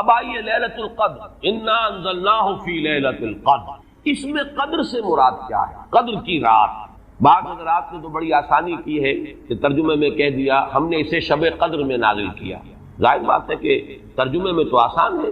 اب آئیے ليلة القدر، انا انزلناہ فی ليلة القدر، اس میں قدر سے مراد کیا ہے؟ قدر کی رات۔ بعض حضرات نے تو بڑی آسانی کی ہے کہ ترجمے میں کہہ دیا ہم نے اسے شب قدر میں نازل کیا۔ ظاہر بات ہے کہ ترجمے میں تو آسان ہے،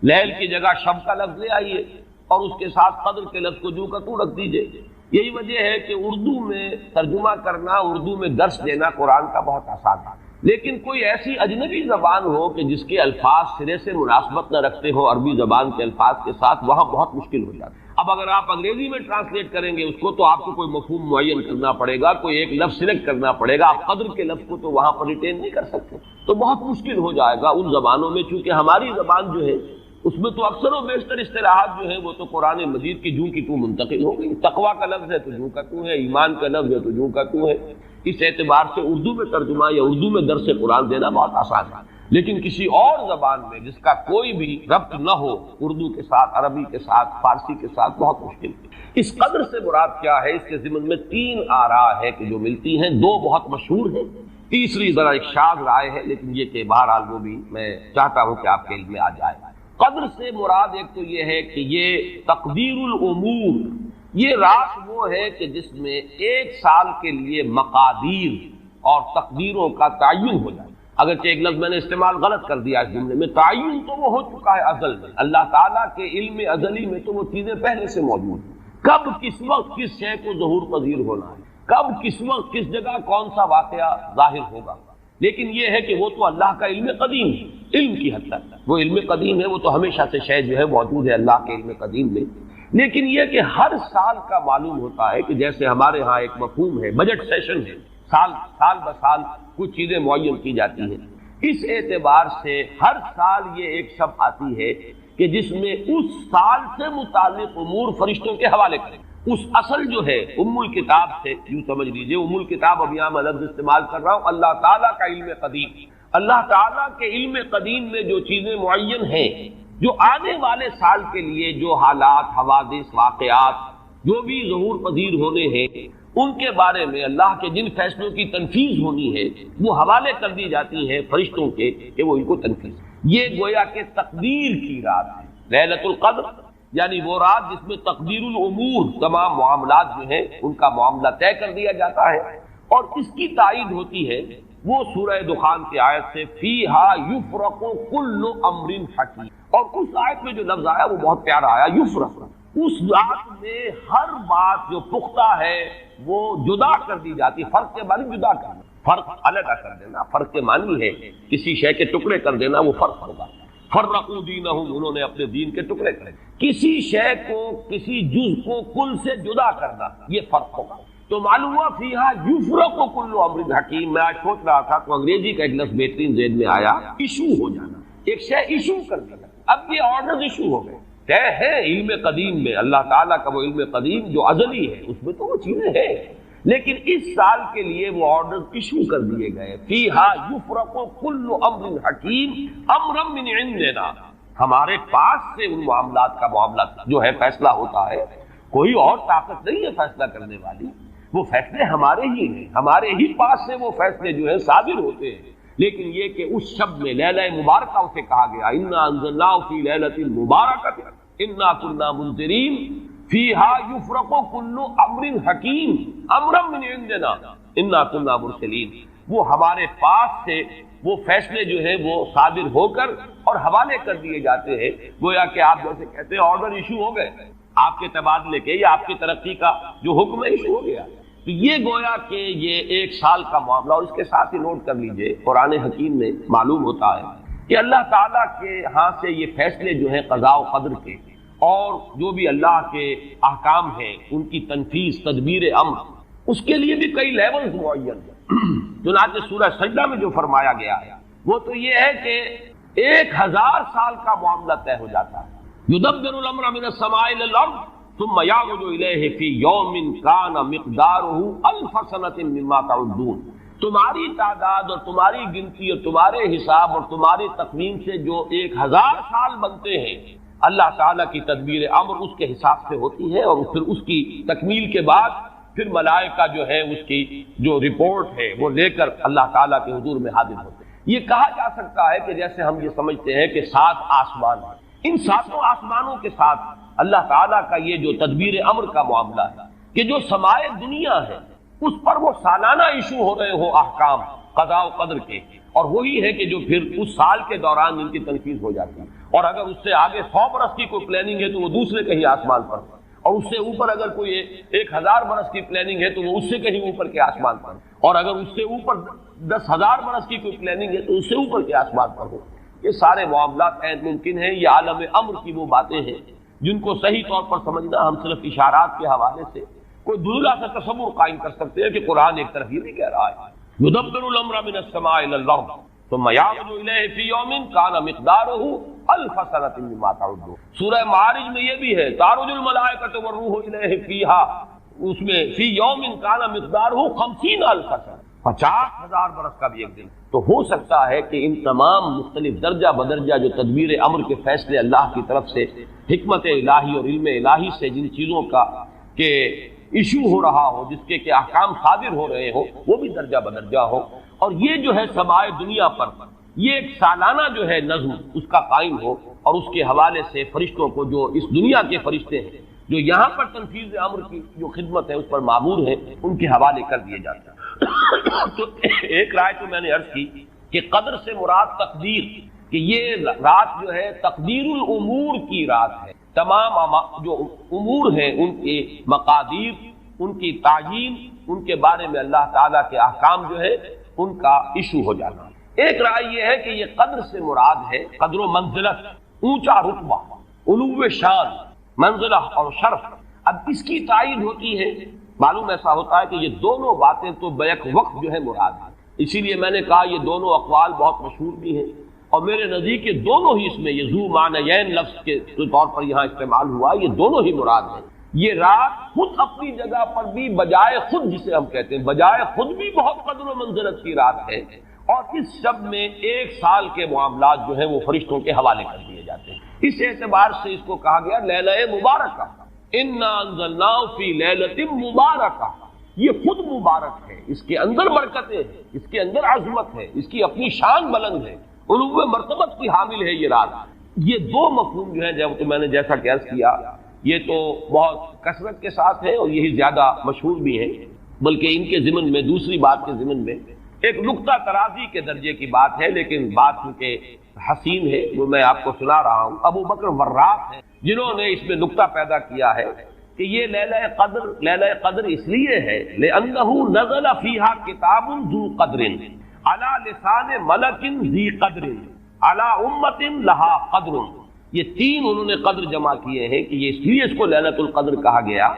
لیل کی جگہ شب کا لفظ لے آئیے اور اس کے ساتھ قدر کے لفظ کو جو کا تو رکھ دیجئے۔ یہی وجہ ہے کہ اردو میں ترجمہ کرنا، اردو میں درس دینا قرآن کا بہت آسان ہے، لیکن کوئی ایسی اجنبی زبان ہو کہ جس کے الفاظ سرے سے مناسبت نہ رکھتے ہو عربی زبان کے الفاظ کے ساتھ، وہاں بہت مشکل ہو جاتا ہے۔ اب اگر آپ انگریزی میں ٹرانسلیٹ کریں گے اس کو تو آپ کو کوئی مفہوم معین کرنا پڑے گا، کوئی ایک لفظ سلیکٹ کرنا پڑے گا، آپ قدر کے لفظ کو تو وہاں پر ریٹین نہیں کر سکتے، تو بہت مشکل ہو جائے گا ان زبانوں میں، چونکہ ہماری زبان جو ہے اس میں تو اکثر و بیشتر اصطلاحات جو ہیں وہ تو قرآن مجید کی جوں کی تو منتقل ہو گئی۔ تقویٰ کا لفظ ہے تو جوں کا تو ہے، ایمان کا لفظ ہے تو جوں کا تو ہے۔ اس اعتبار سے اردو میں ترجمہ یا اردو میں درس قرآن دینا بہت آسان ہے، لیکن کسی اور زبان میں جس کا کوئی بھی ربط نہ ہو اردو کے ساتھ، عربی کے ساتھ، فارسی کے ساتھ، بہت مشکل ہے۔ اس قدر سے مراد کیا ہے؟ اس کے ضمن میں تین آراء ہے کہ جو ملتی ہیں، دو بہت مشہور ہیں، تیسری ذرا ایک شاذ رائے ہے، لیکن یہ کہ بہرحال وہ بھی میں چاہتا ہوں کہ آپ کے علم میں آ جائے۔ قدر سے مراد ایک تو یہ ہے کہ یہ تقدیر الامور، یہ رات وہ ہے کہ جس میں ایک سال کے لیے مقادیر اور تقدیروں کا تعین ہو جائے۔ اگرچہ ایک لفظ میں نے استعمال غلط کر دیا اس جملے میں، تعین تو وہ ہو چکا ہے ازل میں، اللہ تعالیٰ کے علم ازلی میں تو وہ چیزیں پہلے سے موجود ہیں، کب کس وقت کس شے کو ظہور پذیر ہونا ہے، کب کس وقت کس جگہ کون سا واقعہ ظاہر ہوگا، لیکن یہ ہے کہ وہ تو اللہ کا علم قدیم ہے، علم کی حد تک وہ علم قدیم ہے، وہ تو ہمیشہ سے شے جو ہے موجود ہے اللہ کے علم قدیم میں، لیکن یہ کہ ہر سال کا معلوم ہوتا ہے کہ جیسے ہمارے ہاں ایک مفہوم ہے بجٹ سیشن ہے، سال بسال کچھ چیزیں معین کی جاتی ہیں، اس اعتبار سے ہر سال یہ ایک شب آتی ہے کہ جس میں اس سال سے متعلق امور فرشتوں کے حوالے کریں۔ اس اصل جو ہے ام الکتاب سے یوں سمجھ لیجئے، ام الکتاب اب یہاں میں لفظ استعمال کر رہا ہوں، اللہ تعالیٰ کا علم قدیم، اللہ تعالیٰ کے علم قدیم میں جو چیزیں معین ہیں، جو آنے والے سال کے لیے جو حالات، حوادث، واقعات جو بھی ظہور پذیر ہونے ہیں، ان کے بارے میں اللہ کے جن فیصلوں کی تنفیذ ہونی ہے وہ حوالے کر دی جاتی ہیں فرشتوں کے کہ وہ ان کو تنفیذ۔ یہ گویا کہ تقدیر کی رات ہے لیلۃ القدر، یعنی وہ رات جس میں تقدیر الامور، تمام معاملات جو ہیں ان کا معاملہ طے کر دیا جاتا ہے، اور اس کی تائید ہوتی ہے وہ سورہ دخان کی آیت سے فیہا یفرق کل امر حکیم، اور اس آیت میں جو لفظ آیا وہ بہت پیارا آیا، یفرق، اس رات میں ہر بات جو پختہ ہے وہ جدا کر دی جاتی، فرق کے معنی جدا کرنا، فرق علیحدہ کر دینا، فرق کے معنی ہے کسی شے کے ٹکڑے کر دینا، وہ فرق ہوگا۔ فرقوا دینہم، انہوں نے اپنے دین کے ٹکڑے کرے، کسی شے کو، کسی جز کو کل سے جدا کرنا، یہ فرق ہوگا۔ تو معلوم ہوا فیہا یفرق کل امر حکیم، میں آج سوچ رہا تھا تو انگریزی کا ایک لفظ بہترین ذہن میں آیا، ایشو ہو جانا، ایک شے ایشو کر دینا، اب یہ آرڈرز ایشو ہو گئے، طے ہے علم قدیم میں، اللہ تعالیٰ کا وہ علم قدیم جو ازلی ہے اس میں تو وہ چیزیں ہیں، لیکن اس سال کے لیے وہ آرڈر ایشو کر دیے گئے، فیہا یفرق کل امر حکیم امرا من عندنا، ہمارے پاس سے ان معاملات کا معاملہ جو ہے فیصلہ ہوتا ہے، کوئی اور طاقت نہیں ہے فیصلہ کرنے والی، وہ فیصلے ہمارے ہی ہیں، ہمارے ہی پاس سے وہ فیصلے جو ہیں صادر ہوتے ہیں، لیکن یہ کہ اس شب میں لیلہ مبارکہ اسے کہا گیا، انا انزلناہ فی لیلۃ مبارکۃ انا کنا منذرین فیہا یفرق کل امر حکیم امرا من عندنا انا کنا مرسلین، وہ ہمارے پاس سے وہ فیصلے جو ہیں وہ صادر ہو کر اور حوالے کر دیے جاتے ہیں، گویا کہ آپ جیسے کہتے ہیں آرڈر ایشو ہو گئے، آپ کے تبادلے کے یا آپ کی ترقی کا جو حکم ہے ایشو ہو گیا، تو یہ گویا کہ یہ ایک سال کا معاملہ، اور اس کے ساتھ ہی نوٹ کر لیجئے قرآن حکیم میں معلوم ہوتا ہے کہ اللہ تعالیٰ کے ہاں سے یہ فیصلے جو ہیں قضاء و قدر کے اور جو بھی اللہ کے احکام ہیں ان کی تنفیذ، تدبیر امر، اس کے لیے بھی کئی لیولز معین ہیں، چنانچہ سورہ سجدہ میں جو فرمایا گیا ہے وہ تو یہ ہے کہ 1000 سال کا معاملہ طے ہو جاتا ہے، یدبر الامر من السماء الى الارض ثم يعرج الیہ فی یوم کان مقدارہ 1000 سنۃ مما تعدون، تمہاری تعداد اور تمہاری گنتی اور تمہارے حساب اور تمہاری تقویم سے جو 1000 سال بنتے ہیں، اللہ تعالیٰ کی تدبیر امر اس کے حساب سے ہوتی ہے، اور پھر اس کی تکمیل کے بعد پھر ملائکہ جو ہے اس کی جو رپورٹ ہے وہ لے کر اللہ تعالیٰ کے حضور میں حاضر ہوتے ہیں، یہ کہا جا سکتا ہے کہ جیسے ہم یہ سمجھتے ہیں کہ 7 آسمان ہیں، ان 7 آسمانوں کے ساتھ اللہ تعالیٰ کا یہ جو تدبیر امر کا معاملہ ہے کہ جو سمائے دنیا ہے اس پر وہ سالانہ ایشو ہو رہے ہو احکام قضاء و قدر کے، اور وہی ہے کہ جو پھر اس سال کے دوران ان کی تنفیذ ہو جاتی ہے، اور اگر اس سے آگے 100 برس کی کوئی پلاننگ ہے تو وہ دوسرے کہیں آسمان پر، اور اس سے اوپر اگر کوئی 1000 برس کی پلاننگ ہے تو وہ اس سے کہیں اوپر کے آسمان پر، اور اگر اس سے اوپر 10,000 برس کی کوئی پلاننگ ہے تو اس سے اوپر کے آسمان پر ہو۔ یہ سارے معاملات عین ممکن ہیں، یہ عالم امر کی وہ باتیں ہیں جن کو صحیح طور پر سمجھنا ہم صرف اشارات کے حوالے سے کوئی دھندلا سا تصور قائم کر سکتے ہیں کہ قرآن ایک طرف یہ نہیں کہہ رہا ہے یدبر الامر من السماء الى الارض ثم يعرج الیہ فی یوم کان مقدارہ 1000 سنۃ مما تعدون۔ سورہ معارج میں یہ بھی ہے تعرج الملائکۃ والروح الیہ فیہا، اس میں فی یوم کان مقدارہ 50,000 سنۃ، 50,000 برس کا بھی ایک دن۔ تو ہو سکتا ہے کہ ان تمام مختلف درجہ بدرجہ جو تدبیر امر کے فیصلے اللہ کی طرف سے حکمت الہی اور علم الہی سے جن چیزوں کا کہ ایشو ہو رہا ہو، جس کے کہ احکام صادر ہو رہے ہو، وہ بھی درجہ بدرجہ ہو، اور یہ جو ہے سمائے دنیا پر یہ ایک سالانہ جو ہے نظم اس کا قائم ہو، اور اس کے حوالے سے فرشتوں کو جو اس دنیا کے فرشتے ہیں جو یہاں پر تنفیذ امر کی جو خدمت ہے اس پر معمور ہیں ان کے حوالے کر دیے جاتے ہیں۔ تو ایک رائے تو میں نے عرض کی کہ قدر سے مراد تقدیر، کہ یہ رات جو ہے تقدیر الامور کی رات ہے، تمام جو امور ہیں ان کے مقادیر، ان کی تعیین، ان کے بارے میں اللہ تعالیٰ کے احکام جو ہے ان کا ایشو ہو جانا۔ ایک رائے یہ ہے کہ یہ قدر سے مراد ہے قدر و منزلت، اونچا رتبہ، علو شان، منزلہ اور شرف۔ اب اس کی تعین ہوتی ہے، معلوم ایسا ہوتا ہے کہ یہ دونوں باتیں تو بیک وقت جو ہے مراد ہے، اسی لیے میں نے کہا یہ دونوں اقوال بہت مشہور بھی ہیں، اور میرے نزدیک یہ دونوں ہی اس میں یہ ذو معنیین لفظ کے طور پر یہاں استعمال ہوا، یہ دونوں ہی مراد ہیں۔ یہ رات خود اپنی جگہ پر بھی بجائے خود، جسے ہم کہتے ہیں بجائے خود بھی بہت قدر و منزلت کی رات ہے، اور اس شب میں 1 سال کے معاملات جو ہیں وہ فرشتوں کے حوالے کر دیے جاتے ہیں۔ اس اعتبار سے اس کو کہا گیا لیلہ مبارکہ، انا انزلناہ فی لیلۃ مبارکہ، یہ خود مبارک ہے، اس کے اندر برکتیں ہیں، اس کے اندر عظمت ہے، اس کی اپنی شان بلند ہے، علو مرتبت کی حامل ہے یہ رات۔ یہ دو مفہوم جو ہیں جب تو میں نے جیسا کہ عرض کیا یہ تو بہت کثرت کے ساتھ ہے اور یہی زیادہ مشہور بھی ہیں، بلکہ ان کے ضمن میں دوسری بات کے ضمن میں ایک نقطہ ترازی کے درجے کی بات ہے، لیکن بات چونکہ حسین ہے وہ میں آپ کو سنا رہا ہوں۔ ابو بکر وراق ہیں جنہوں نے اس میں نقطہ پیدا کیا ہے کہ یہ لیلہ قدر اس لیے ہے لأنہ نزل فیہا کتاب ذو قدر علی لسان ملک ذی قدر علی امت لہا قدر۔ یہ 3 انہوں نے قدر جمع کیے ہیں کہ یہ اس لیے اس کو لیلۃ القدر کہا گیا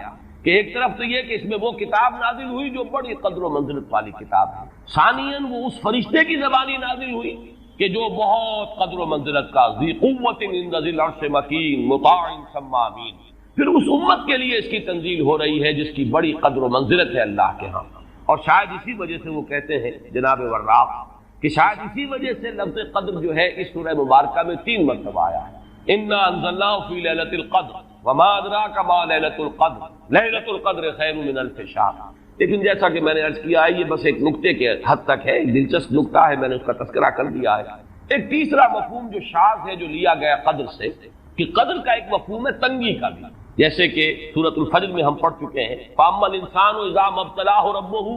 کہ ایک طرف تو یہ کہ اس میں وہ کتاب نازل ہوئی جو بڑی قدر و منزلت والی کتاب ہے، ثانیاً وہ اس فرشتے کی زبانی نازل ہوئی کہ جو بہت قدر و منزلت کا ذی قوت عند ذی العرش مکین مطاع ثم امین، پھر اس امت کے لیے اس کی تنزیل ہو رہی ہے جس کی بڑی قدر و منزلت ہے اللہ کے ہاں۔ اور شاید اسی وجہ سے وہ کہتے ہیں جناب وراق کہ شاید اسی وجہ سے لفظ قدر جو ہے اس سورہ مبارکہ میں 3 مرتبہ آیا ہے، انا انزلناہ فی لیلۃ القدر وما ادراک ما لیلۃ القدر لیلۃ القدر خیر من الف شہر۔ لیکن جیسا کہ میں نے عرض کیا ہے یہ بس ایک نقطے کے حد تک ہے، ایک دلچسپ نقطہ ہے، میں نے اس کا تذکرہ کر دیا ہے۔ ایک تیسرا مفہوم جو شاذ ہے جو لیا گیا قدر سے کہ قدر کا ایک مفہوم ہے تنگی کا بھی، جیسے کہ سورۃ الفجر میں ہم پڑھ چکے ہیں فاما الانسان اذا ما ابتلاه ربه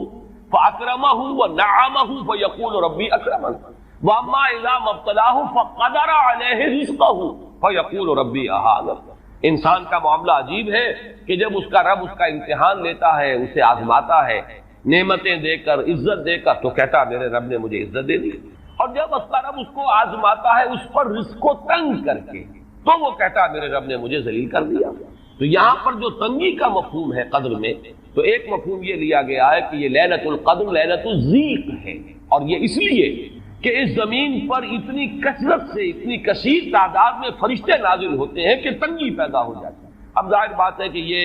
فاکرمه ونعمه فیقول ربی اکرمن واما اذا ما ابتلاه فقدر علیہ رزقه فیقول ربی اہانن۔ انسان کا معاملہ عجیب ہے کہ جب اس کا رب اس کا امتحان لیتا ہے، اسے آزماتا ہے، نعمتیں دے کر عزت دے کر، تو کہتا میرے رب نے مجھے عزت دے دی، اور جب اس کا رب اس کو آزماتا ہے اس پر رزق کو تنگ کر کے تو وہ کہتا میرے رب نے مجھے ذلیل کر دیا۔ تو یہاں پر جو تنگی کا مفہوم ہے قدر میں، تو ایک مفہوم یہ لیا گیا ہے کہ یہ لیلۃ القدر لیلۃ الضیق ہے، اور یہ اس لیے کہ اس زمین پر اتنی کثرت سے اتنی کثیر تعداد میں فرشتے نازل ہوتے ہیں کہ تنگی پیدا ہو جاتی ہے۔ اب ظاہر بات ہے کہ یہ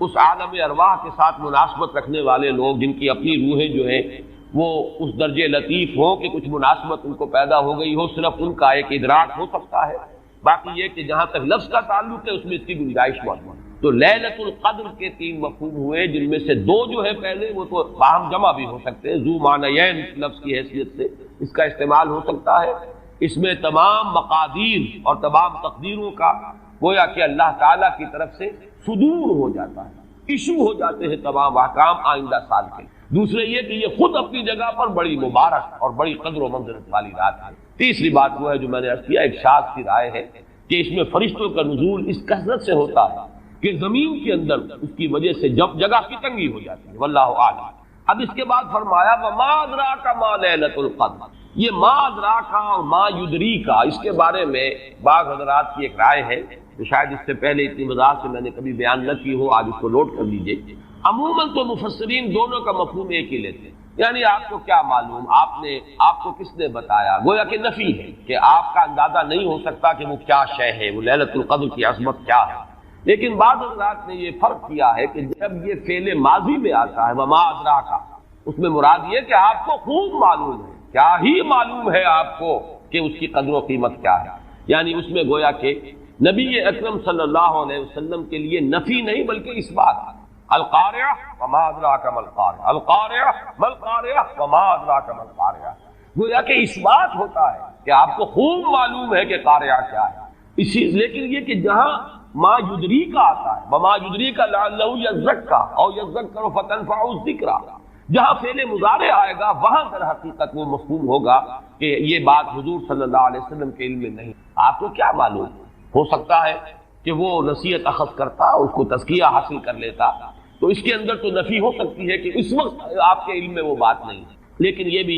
اس عالم ارواح کے ساتھ مناسبت رکھنے والے لوگ جن کی اپنی روحیں جو ہیں وہ اس درجے لطیف ہوں کہ کچھ مناسبت ان کو پیدا ہو گئی ہو، صرف ان کا ایک ادراک ہو سکتا ہے، باقی یہ کہ جہاں تک لفظ کا تعلق ہے اس میں اس کی گنجائش موجود ہے۔ تو لیلۃ القدر کے 3 مفہوم ہوئے، جن میں سے 2 جو ہے پہلے وہ تو باہم جمع بھی ہو سکتے ہیں ذو معنیین لفظ کی حیثیت سے، اس کا استعمال ہو سکتا ہے، اس میں تمام مقادیر اور تمام تقدیروں کا گویا کہ اللہ تعالیٰ کی طرف سے صدور ہو جاتا ہے، ایشو ہو جاتے ہیں تمام احکام آئندہ سال کے۔ دوسرے یہ کہ یہ خود اپنی جگہ پر بڑی مبارک اور بڑی قدر و منزلت والی رات ہے۔ تیسری بات وہ ہے جو میں نے عرض کیا، ایک شاذ کی رائے ہے کہ اس میں فرشتوں کا نزول اس کثرت سے ہوتا ہے کہ زمین کے اندر اس کی وجہ سے جگہ کی تنگی ہو جاتی ہے، واللہ اعلم۔ اب اس کے بعد فرمایا وما ادراک ما لیلۃ القدر، یہ ما ادراک اور ما یدریک، اس کے بارے میں بعض حضرات کی ایک رائے ہے جو شاید اس سے پہلے اتنی وضاحت سے میں نے کبھی بیان نہ کی ہو، آج اس کو نوٹ کر لیجئے۔ عموماً تو مفسرین دونوں کا مفہوم ایک ہی لیتے ہیں، یعنی آپ کو کیا معلوم، آپ کو کس نے بتایا، گویا کہ نفی ہے کہ آپ کا اندازہ نہیں ہو سکتا کہ وہ کیا شے ہے، وہ لیلۃ القدر کی عظمت کیا ہے۔ لیکن بعض حضرات نے یہ فرق کیا ہے کہ جب یہ فعل ماضی میں آتا ہے وما ادراک، اس میں مراد یہ کہ آپ کو خوب معلوم ہے، کیا ہی معلوم ہے آپ کو کہ اس کی قدر و قیمت کیا ہے، یعنی اس میں گویا کہ نبی اکرم صلی اللہ علیہ وسلم کے لیے نفی نہیں بلکہ اس بات، القارعہ وما ادراک ما القارعہ، القارعہ ما القارعہ وما ادراک ما القارعہ، گویا کہ اس بات ہوتا ہے کہ آپ کو خوب معلوم ہے کہ قارعہ کیا ہے۔ اسی لیکن یہ کہ جہاں ما یدریک آتا ہے وما یدریک لعلہ یزکا او یذکر فتنفع الذکریٰ، جہاں فعل مضارع آئے گا وہاں در حقیقت وہ مفہوم ہوگا کہ یہ بات حضور صلی اللہ علیہ وسلم کے علم میں نہیں، آپ کو کیا معلوم، ہو سکتا ہے کہ وہ نصیحت اخذ کرتا، اس کو تزکیہ حاصل کر لیتا، تو اس کے اندر تو نفی ہو سکتی ہے کہ اس وقت آپ کے علم میں وہ بات نہیں ہے۔ لیکن یہ بھی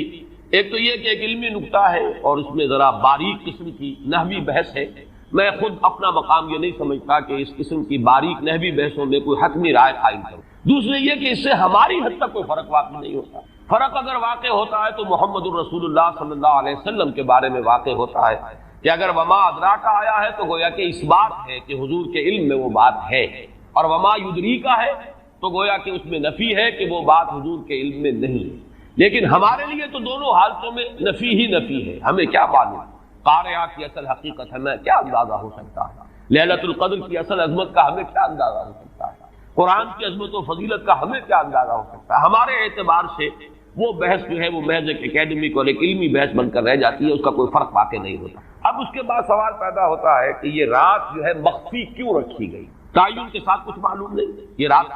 ایک تو یہ کہ ایک علمی نکتہ ہے اور اس میں ذرا باریک قسم کی نحوی بحث ہے، میں خود اپنا مقام یہ نہیں سمجھتا کہ اس قسم کی باریک نحوی بحثوں میں کوئی حتمی رائے قائم کروں۔ دوسرے یہ کہ اس سے ہماری حد تک کوئی فرق واقع نہیں ہوتا، فرق اگر واقع ہوتا ہے تو محمد الرسول اللہ صلی اللہ علیہ وسلم کے بارے میں واقع ہوتا ہے کہ اگر وما ادراک آیا ہے تو گویا کہ اس بات ہے کہ حضور کے علم میں وہ بات ہے، اور وما یدریک ہے تو گویا کہ اس میں نفی ہے کہ وہ بات حضور کے علم میں نہیں ہے۔ لیکن ہمارے لیے تو دونوں حالتوں میں نفی ہی نفی ہے، ہمیں کیا معلوم قارعہ کی اصل حقیقت ہمیں کیا اندازہ ہو سکتا ہے، لیلۃ القدر کی اصل عظمت کا ہمیں کیا اندازہ ہو سکتا ہے، قرآن کی عظمت و فضیلت کا ہمیں کیا اندازہ ہو سکتا ہے۔ ہمارے اعتبار سے وہ بحث جو ہے وہ محض ایک اکیڈمک اور ایک علمی بحث بن کر رہ جاتی ہے، اس کا کوئی فرق واقع نہیں ہوتا۔ اب اس کے بعد سوال پیدا ہوتا ہے کہ یہ رات جو ہے مخفی کیوں رکھی گئی، تعین کے ساتھ کچھ معلوم نہیں، یہ رات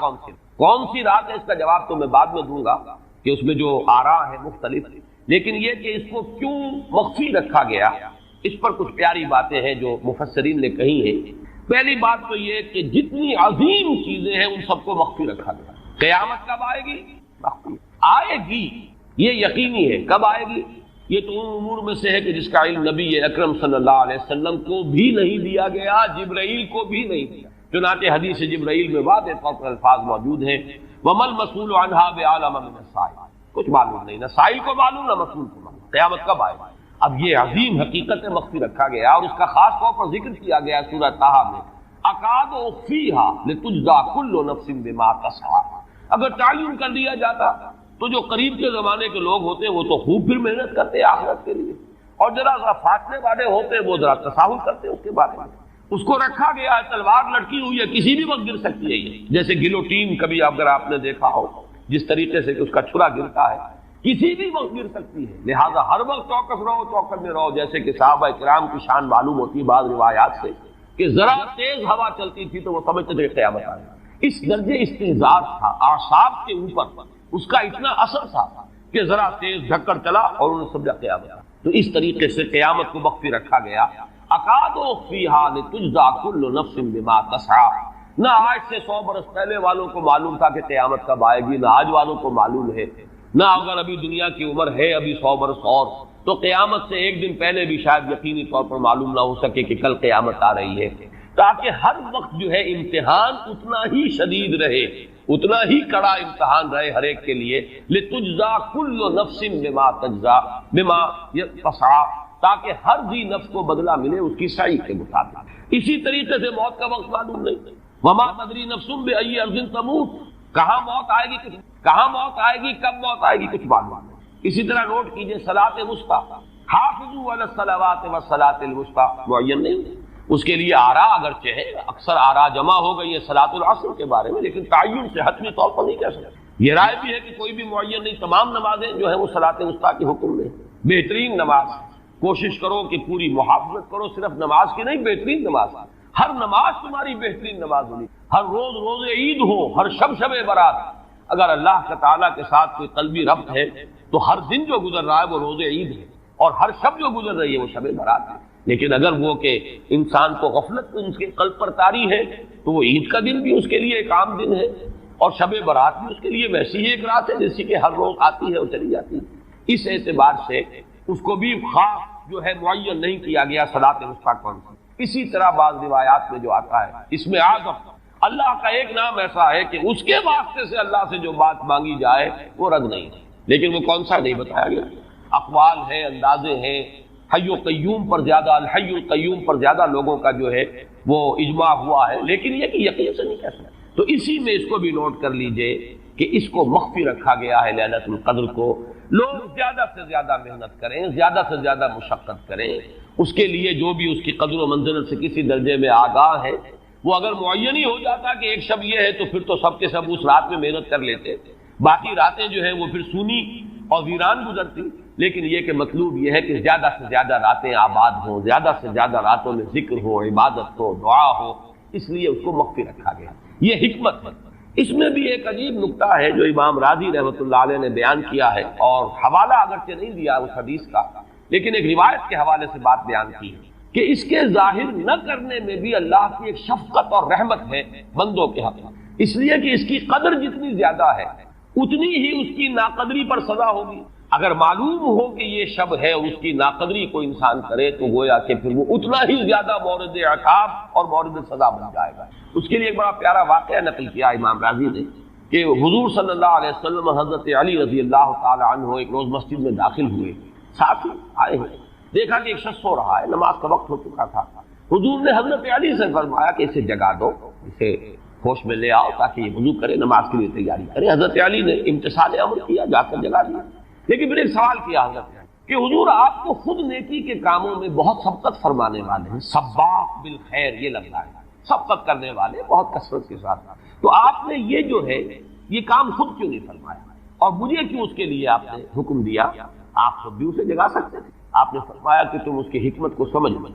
کون سی رات ہے، اس کا جواب تو میں بعد میں دوں گا کہ اس میں جو آراء ہیں مختلف، لیکن یہ کہ اس کو کیوں مخفی رکھا گیا، اس پر کچھ پیاری باتیں ہیں جو مفسرین نے کہی ہیں۔ پہلی بات تو یہ کہ جتنی عظیم چیزیں ہیں ان سب کو مخفی رکھا گیا۔ قیامت کب آئے گی؟ مخفی آئے گی، یہ یقینی ہے۔ کب آئے گی؟ یہ تو ان امور میں سے ہے کہ جس کا علم نبی اکرم صلی اللہ علیہ وسلم کو بھی نہیں دیا گیا، جبرائیل کو بھی نہیں دیا، چنانچہ حدیث جبرائیل میں واضح طور پر الفاظ موجود ہیں وَمَا الْمَسْئُولُ عَنْهَا بِأَعْلَمَ مِنَ السَّائِلِ، کچھ معلوم نہیں، نہ سائل کو معلوم نہ مسئول کو معلوم قیامت کب آئے گی۔ اب یہ عظیم حقیقت مخفی رکھا گیا اور اس کا خاص طور پر ذکر کیا گیا سورہ طٰہٰ میں، اکاد اخفیھا لتجزی کل نفس بما تسعی۔ اگر تعین کر دیا جاتا تو جو قریب کے زمانے کے لوگ ہوتے وہ تو خوب پھر محنت کرتے آخرت کے لیے، اور ذرا فاصلے والے ہوتے وہ ذرا تساہل کرتے اس کے بارے میں۔ اس کو رکھا گیا ہے، تلوار لٹکی ہوئی ہے، کسی بھی وقت گر سکتی ہے، یہ جیسے گلوٹین کبھی اگر آپ نے دیکھا ہو جس طریقے سے کہ اس کا چھرا گرتا ہے، کسی بھی وقت گر سکتی ہے، لہذا ہر وقت چوکس رہو، چوکس میں رہو، جیسے کہ صحابہ کرام کی شان معلوم ہوتی ہے بعض روایات سے کہ ذرا تیز ہوا چلتی تھی تو وہ سمجھتے تھے کہ قیامت آ گئی۔ اس درجے استعزاز تھا اعصاب کے اوپر، اس کا اتنا اثر تھا کہ ذرا تیز دھکڑ چلا اور انہوں نے سمجھا قیامت۔ تو اس طریقے سے قیامت کو مخفی رکھا گیا۔ اکاد اخفیھا لتجزی کل نفس بما تسعی، نہ آج سے 100 برس پہلے والوں کو معلوم تھا کہ قیامت کب آئے گی، نہ آج والوں کو معلوم ہے، نہ اگر ابھی دنیا کی عمر ہے ابھی 100 برس اور تو قیامت سے ایک دن پہلے بھی شاید یقینی طور پر معلوم نہ ہو سکے کہ کل قیامت آ رہی ہے، تاکہ ہر وقت جو ہے امتحان اتنا ہی شدید رہے، اتنا ہی کڑا امتحان رہے ہر ایک کے لیے، لتجزی کل نفس بما تجزی بما تسعی، تاکہ ہر ذی نفس کو بدلہ ملے اس کی سعی کے مطابق۔ اسی طریقے سے موت کا وقت معلوم نہیں، وما تدری نفس بأی ارض تموت، کہاں موت آئے گی، کہاں موت آئے گی، کب موت آئے گی، کچھ معلوم نہیں۔ اسی طرح نوٹ کیجئے صلاۃ وسطیٰ، حافظوا علی الصلوات والصلاۃ الوسطیٰ، معین نہیں، اس کے لیے آراء اگرچہ ہے، اکثر آراء جمع ہو گئی ہے صلاۃ العصر کے بارے میں، لیکن تعین سے حتمی طور پر نہیں کہہ سکتے۔ یہ رائے بھی ہے کہ کوئی بھی معین نہیں، تمام نمازیں جو ہیں وہ صلاۃ وسطیٰ کے حکم میں ہیں۔ بہترین نماز کوشش کرو کہ پوری محافظت کرو، صرف نماز کی نہیں، بہترین نماز، ہر نماز تمہاری بہترین نماز ہونی، ہر روز روز عید ہو، ہر شب برات۔ اگر اللہ تعالیٰ کے ساتھ کوئی قلبی ربط ہے تو ہر دن جو گزر رہا ہے وہ روز عید ہے، اور ہر شب جو گزر رہی ہے وہ شب برات ہے۔ لیکن اگر وہ کہ انسان کو غفلت اس کے قلب پر طاری ہے تو وہ عید کا دن بھی اس کے لیے ایک عام دن ہے، اور شب برات بھی اس کے لیے ویسی ہی ایک رات ہے جیسی کہ ہر روز آتی ہے اور چلی جاتی ہے۔ اس اعتبار سے اس کو بھی خاص جو ہے معین نہیں کیا گیا صلاۃ وسطیٰ کون سی۔ اسی طرح بعض روایات میں جو آتا ہے اس میں اعظم، اللہ کا ایک نام ایسا ہے کہ اس کے واسطے سے اللہ سے جو بات مانگی جائے وہ رد نہیں ہے، لیکن وہ کون سا نہیں بتایا گیا۔ اقوال ہیں، اندازے ہیں، حی و قیوم پر زیادہ، الحی القیوم پر زیادہ لوگوں کا جو ہے وہ اجماع ہوا ہے، لیکن یہ کہ یقین سے نہیں کہہ سکتے۔ تو اسی میں اس کو بھی نوٹ کر لیجئے کہ اس کو مخفی رکھا گیا ہے لیلۃ القدر کو۔ لوگ زیادہ سے زیادہ محنت کریں، زیادہ سے زیادہ مشقت کریں، اس کے لیے جو بھی اس کی قدر و منزلت سے کسی درجے میں آگاہ ہے، وہ اگر معین ہی ہو جاتا کہ ایک شب یہ ہے تو پھر تو سب کے سب اس رات میں محنت کر لیتے، باقی راتیں جو ہیں وہ پھر سونی اور ویران گزرتی۔ لیکن یہ کہ مطلوب یہ ہے کہ زیادہ سے زیادہ راتیں آباد ہوں، زیادہ سے زیادہ راتوں میں ذکر ہو، عبادت ہو، دعا ہو، اس لیے اس کو مخفی رکھا گیا۔ یہ حکمت ہے۔ اس میں بھی ایک عجیب نکتہ ہے جو امام راضی رحمۃ اللہ علیہ نے بیان کیا ہے، اور حوالہ اگرچہ نہیں دیا اس حدیث کا، لیکن ایک روایت کے حوالے سے بات بیان کی ہے کہ اس کے ظاہر نہ کرنے میں بھی اللہ کی ایک شفقت اور رحمت ہے بندوں کے حق میں، اس لیے کہ اس کی قدر جتنی زیادہ ہے اتنی ہی اس کی ناقدری پر سزا ہوگی۔ اگر معلوم ہو کہ یہ شب ہے اور اس کی ناقدری کو انسان کرے تو گویا کہ پھر وہ اتنا ہی زیادہ مورد عقاب اور مورد سزا بن جائے گا۔ اس کے لیے ایک بڑا پیارا واقعہ نقل کیا امام راضی نے کہ حضور صلی اللہ علیہ وسلم حضرت علی رضی اللہ تعالی عنہ ایک روز مسجد میں داخل ہوئے، ساتھی آئے ہیں، دیکھا کہ ایک شخص سو رہا ہے، نماز کا وقت ہو چکا تھا۔ حضور نے حضرت علی سے فرمایا کہ اسے جگا دو، اسے ہوش میں لے آؤ تاکہ یہ وضو کرے، نماز کے لیے تیاری کرے۔ حضرت علی نے امتثال امر کیا، جا کر جگا دیا۔ لیکن پھر ایک سوال کیا حضرت نے کہ حضور آپ کو خود نیکی کے کاموں میں بہت سبقت فرمانے والے ہیں، سباق بالخیر یہ لفظ ہے، سبقت کرنے والے بہت کثرت کے ساتھ، تو آپ نے یہ جو ہے یہ کام خود کیوں نہیں فرمایا اور مجھے کیوں اس کے لیے آپ نے حکم دیا؟ آپ خود بھی اسے جگا سکتے تھے۔ آپ نے فرمایا کہ تم اس کی حکمت کو سمجھ لو،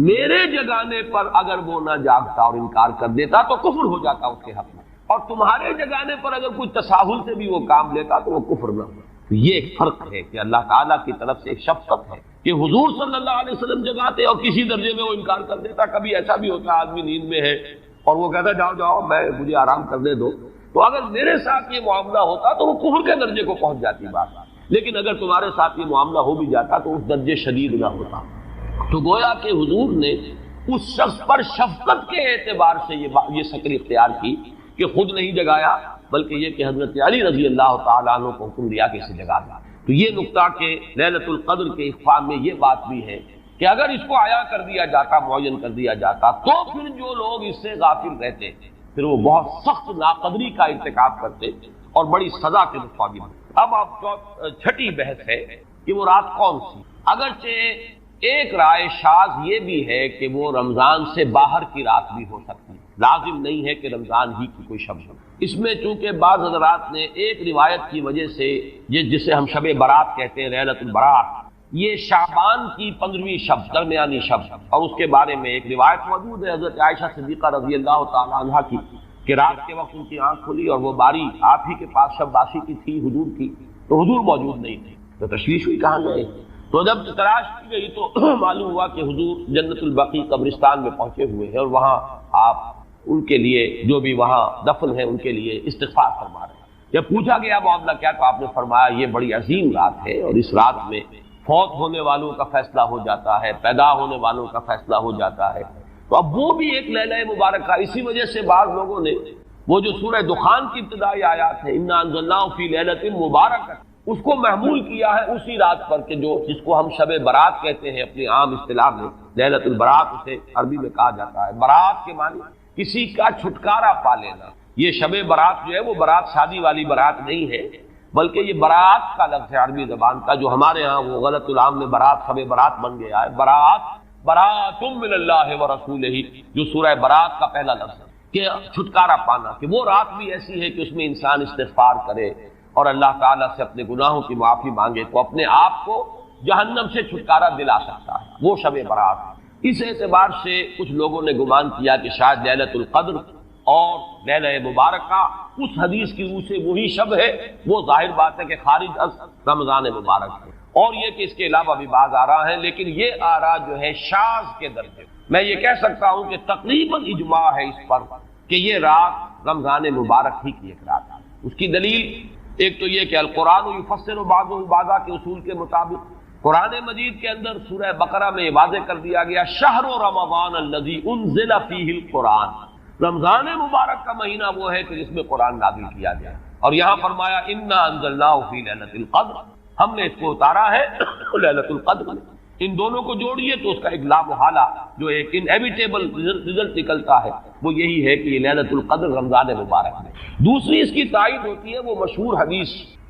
میرے جگانے پر اگر وہ نہ جاگتا اور انکار کر دیتا تو کفر ہو جاتا اس کے حق میں، اور تمہارے جگانے پر اگر کوئی تساہل سے بھی وہ کام لیتا تو وہ کفر نہ ہو۔ تو یہ ایک فرق ہے کہ اللہ تعالیٰ کی طرف سے ایک شفقت ہے کہ حضور صلی اللہ علیہ وسلم جگاتے اور کسی درجے میں وہ انکار کر دیتا۔ کبھی ایسا بھی ہوتا آدمی نیند میں ہے اور وہ کہتا جاؤ جاؤ مجھے آرام کرنے دو، تو اگر میرے ساتھ یہ معاملہ ہوتا تو وہ کفر کے درجے کو پہنچ جاتی بات، لیکن اگر تمہارے ساتھ یہ معاملہ ہو بھی جاتا تو اس درجے شدید نہ ہوتا۔ تو گویا کہ حضور نے اس شخص پر شفقت کے اعتبار سے یہ شکل اختیار کی کہ خود نہیں جگایا، بلکہ یہ کہ حضرت علی رضی اللہ تعالیٰ عنہ کو حکم دیا کہ اسے جگا دیا۔ تو یہ نقطہ کہ لیلۃ القدر کے اخفاء میں یہ بات بھی ہے کہ اگر اس کو عیاں کر دیا جاتا، معین کر دیا جاتا، تو پھر جو لوگ اس سے غافل رہتے پھر وہ بہت سخت ناقدری کا ارتکاب کرتے اور بڑی سزا کے مستحق ہوتے۔ اب آپ چھٹی بحث ہے کہ وہ رات کون سی۔ اگرچہ ایک رائے شاذ یہ بھی ہے کہ وہ رمضان سے باہر کی رات بھی ہو سکتی ہے، لازم نہیں ہے کہ رمضان ہی کی کوئی شب ہو۔ اس میں چونکہ بعض حضرات نے ایک روایت کی وجہ سے یہ جسے ہم شب برات کہتے ہیں، لیلۃ البرات، یہ شعبان کی 15ویں شب، درمیانی شب، اور اس کے بارے میں ایک روایت موجود ہے حضرت عائشہ صدیقہ رضی اللہ تعالی عنہا کی کہ رات کے وقت ان کی آنکھ کھلی اور وہ باری آپ ہی کے پاس شب باسی کی تھی، حضور کی، تو حضور موجود نہیں تھے، تو تشویش ہوئی کہاں گئے۔ تو جب تلاش کی گئی تو معلوم ہوا کہ حضور جنت البقیع قبرستان میں پہنچے ہوئے ہیں اور وہاں آپ ان کے لیے جو بھی وہاں دفن ہے ان کے لیے استغفار فرما رہے ہیں۔ جب پوچھا گیا معاملہ کیا تو آپ نے فرمایا یہ بڑی عظیم رات ہے اور اس رات میں فوت ہونے والوں کا فیصلہ ہو جاتا ہے، پیدا ہونے والوں کا فیصلہ ہو جاتا ہے۔ تو اب وہ بھی ایک لیلہ مبارکہ، اسی وجہ سے بعض لوگوں نے وہ جو سورہ دخان کی ابتدائی آیات ہے انا انزلناہ فی لیلۃ مبارکۃ، اس کو محمول کیا ہے اسی رات پر کہ جو جس کو ہم شب برات کہتے ہیں اپنی عام اصطلاح میں، لیلۃ البرات اسے عربی میں کہا جاتا ہے۔ برات کے معنی کسی کا چھٹکارا پا لینا۔ یہ شب برات جو ہے وہ برات شادی والی برات نہیں ہے، بلکہ یہ برات کا لفظ ہے عربی زبان کا، جو ہمارے ہاں وہ غلط العام میں برات شب برات بن گیا ہے۔ برات برات من اللہ ورسولہ، جو سورہ برات کا پہلا لفظ ہے کہ چھٹکارا پانا، کہ وہ رات بھی ایسی ہے کہ اس میں انسان استغفار کرے اور اللہ تعالیٰ سے اپنے گناہوں کی معافی مانگے، تو اپنے آپ کو جہنم سے چھٹکارا دلا سکتا ہے، وہ شب برات۔ اس اعتبار سے کچھ لوگوں نے گمان کیا کہ شاید لیلۃ القدر اور لیلہ مبارکہ اس حدیث کی روح سے وہی شب ہے، وہ ظاہر بات ہے کہ خارج از رمضان مبارک ہے، اور یہ کہ اس کے علاوہ بھی بعض آراء ہیں، لیکن یہ آراء جو ہے شاذ کے درجے۔ میں یہ کہہ سکتا ہوں کہ تقریباً اجماع ہے اس پر کہ یہ رات رمضان مبارک ہی کی ایک رات ہے۔ اس کی دلیل ایک تو یہ کہ القرآن یفسر بعضہ بعضا کے اصول کے مطابق قرآن مجید کے اندر سورہ بقرہ میں یہ واضح کر دیا گیا شہر رمضان الذی انزل فیہ القرآن، رمضان مبارک کا مہینہ وہ ہے کہ جس میں قرآن نازل کیا گیا، اور یہاں فرمایا انا انزلناہ فی لیلۃ القدر، ہم نے اس کو اتارا ہے لیلۃ القدر میں۔ ان دونوں کو جوڑیے تو اس کا ایک لا محالہ جو ایک انیویٹیبل رزلٹ نکلتا ہے وہ یہی ہے کہ یہ لیلۃ القدر رمضان مبارک میں۔ دوسری اس کی تائید ہوتی ہے وہ مشہور حدیث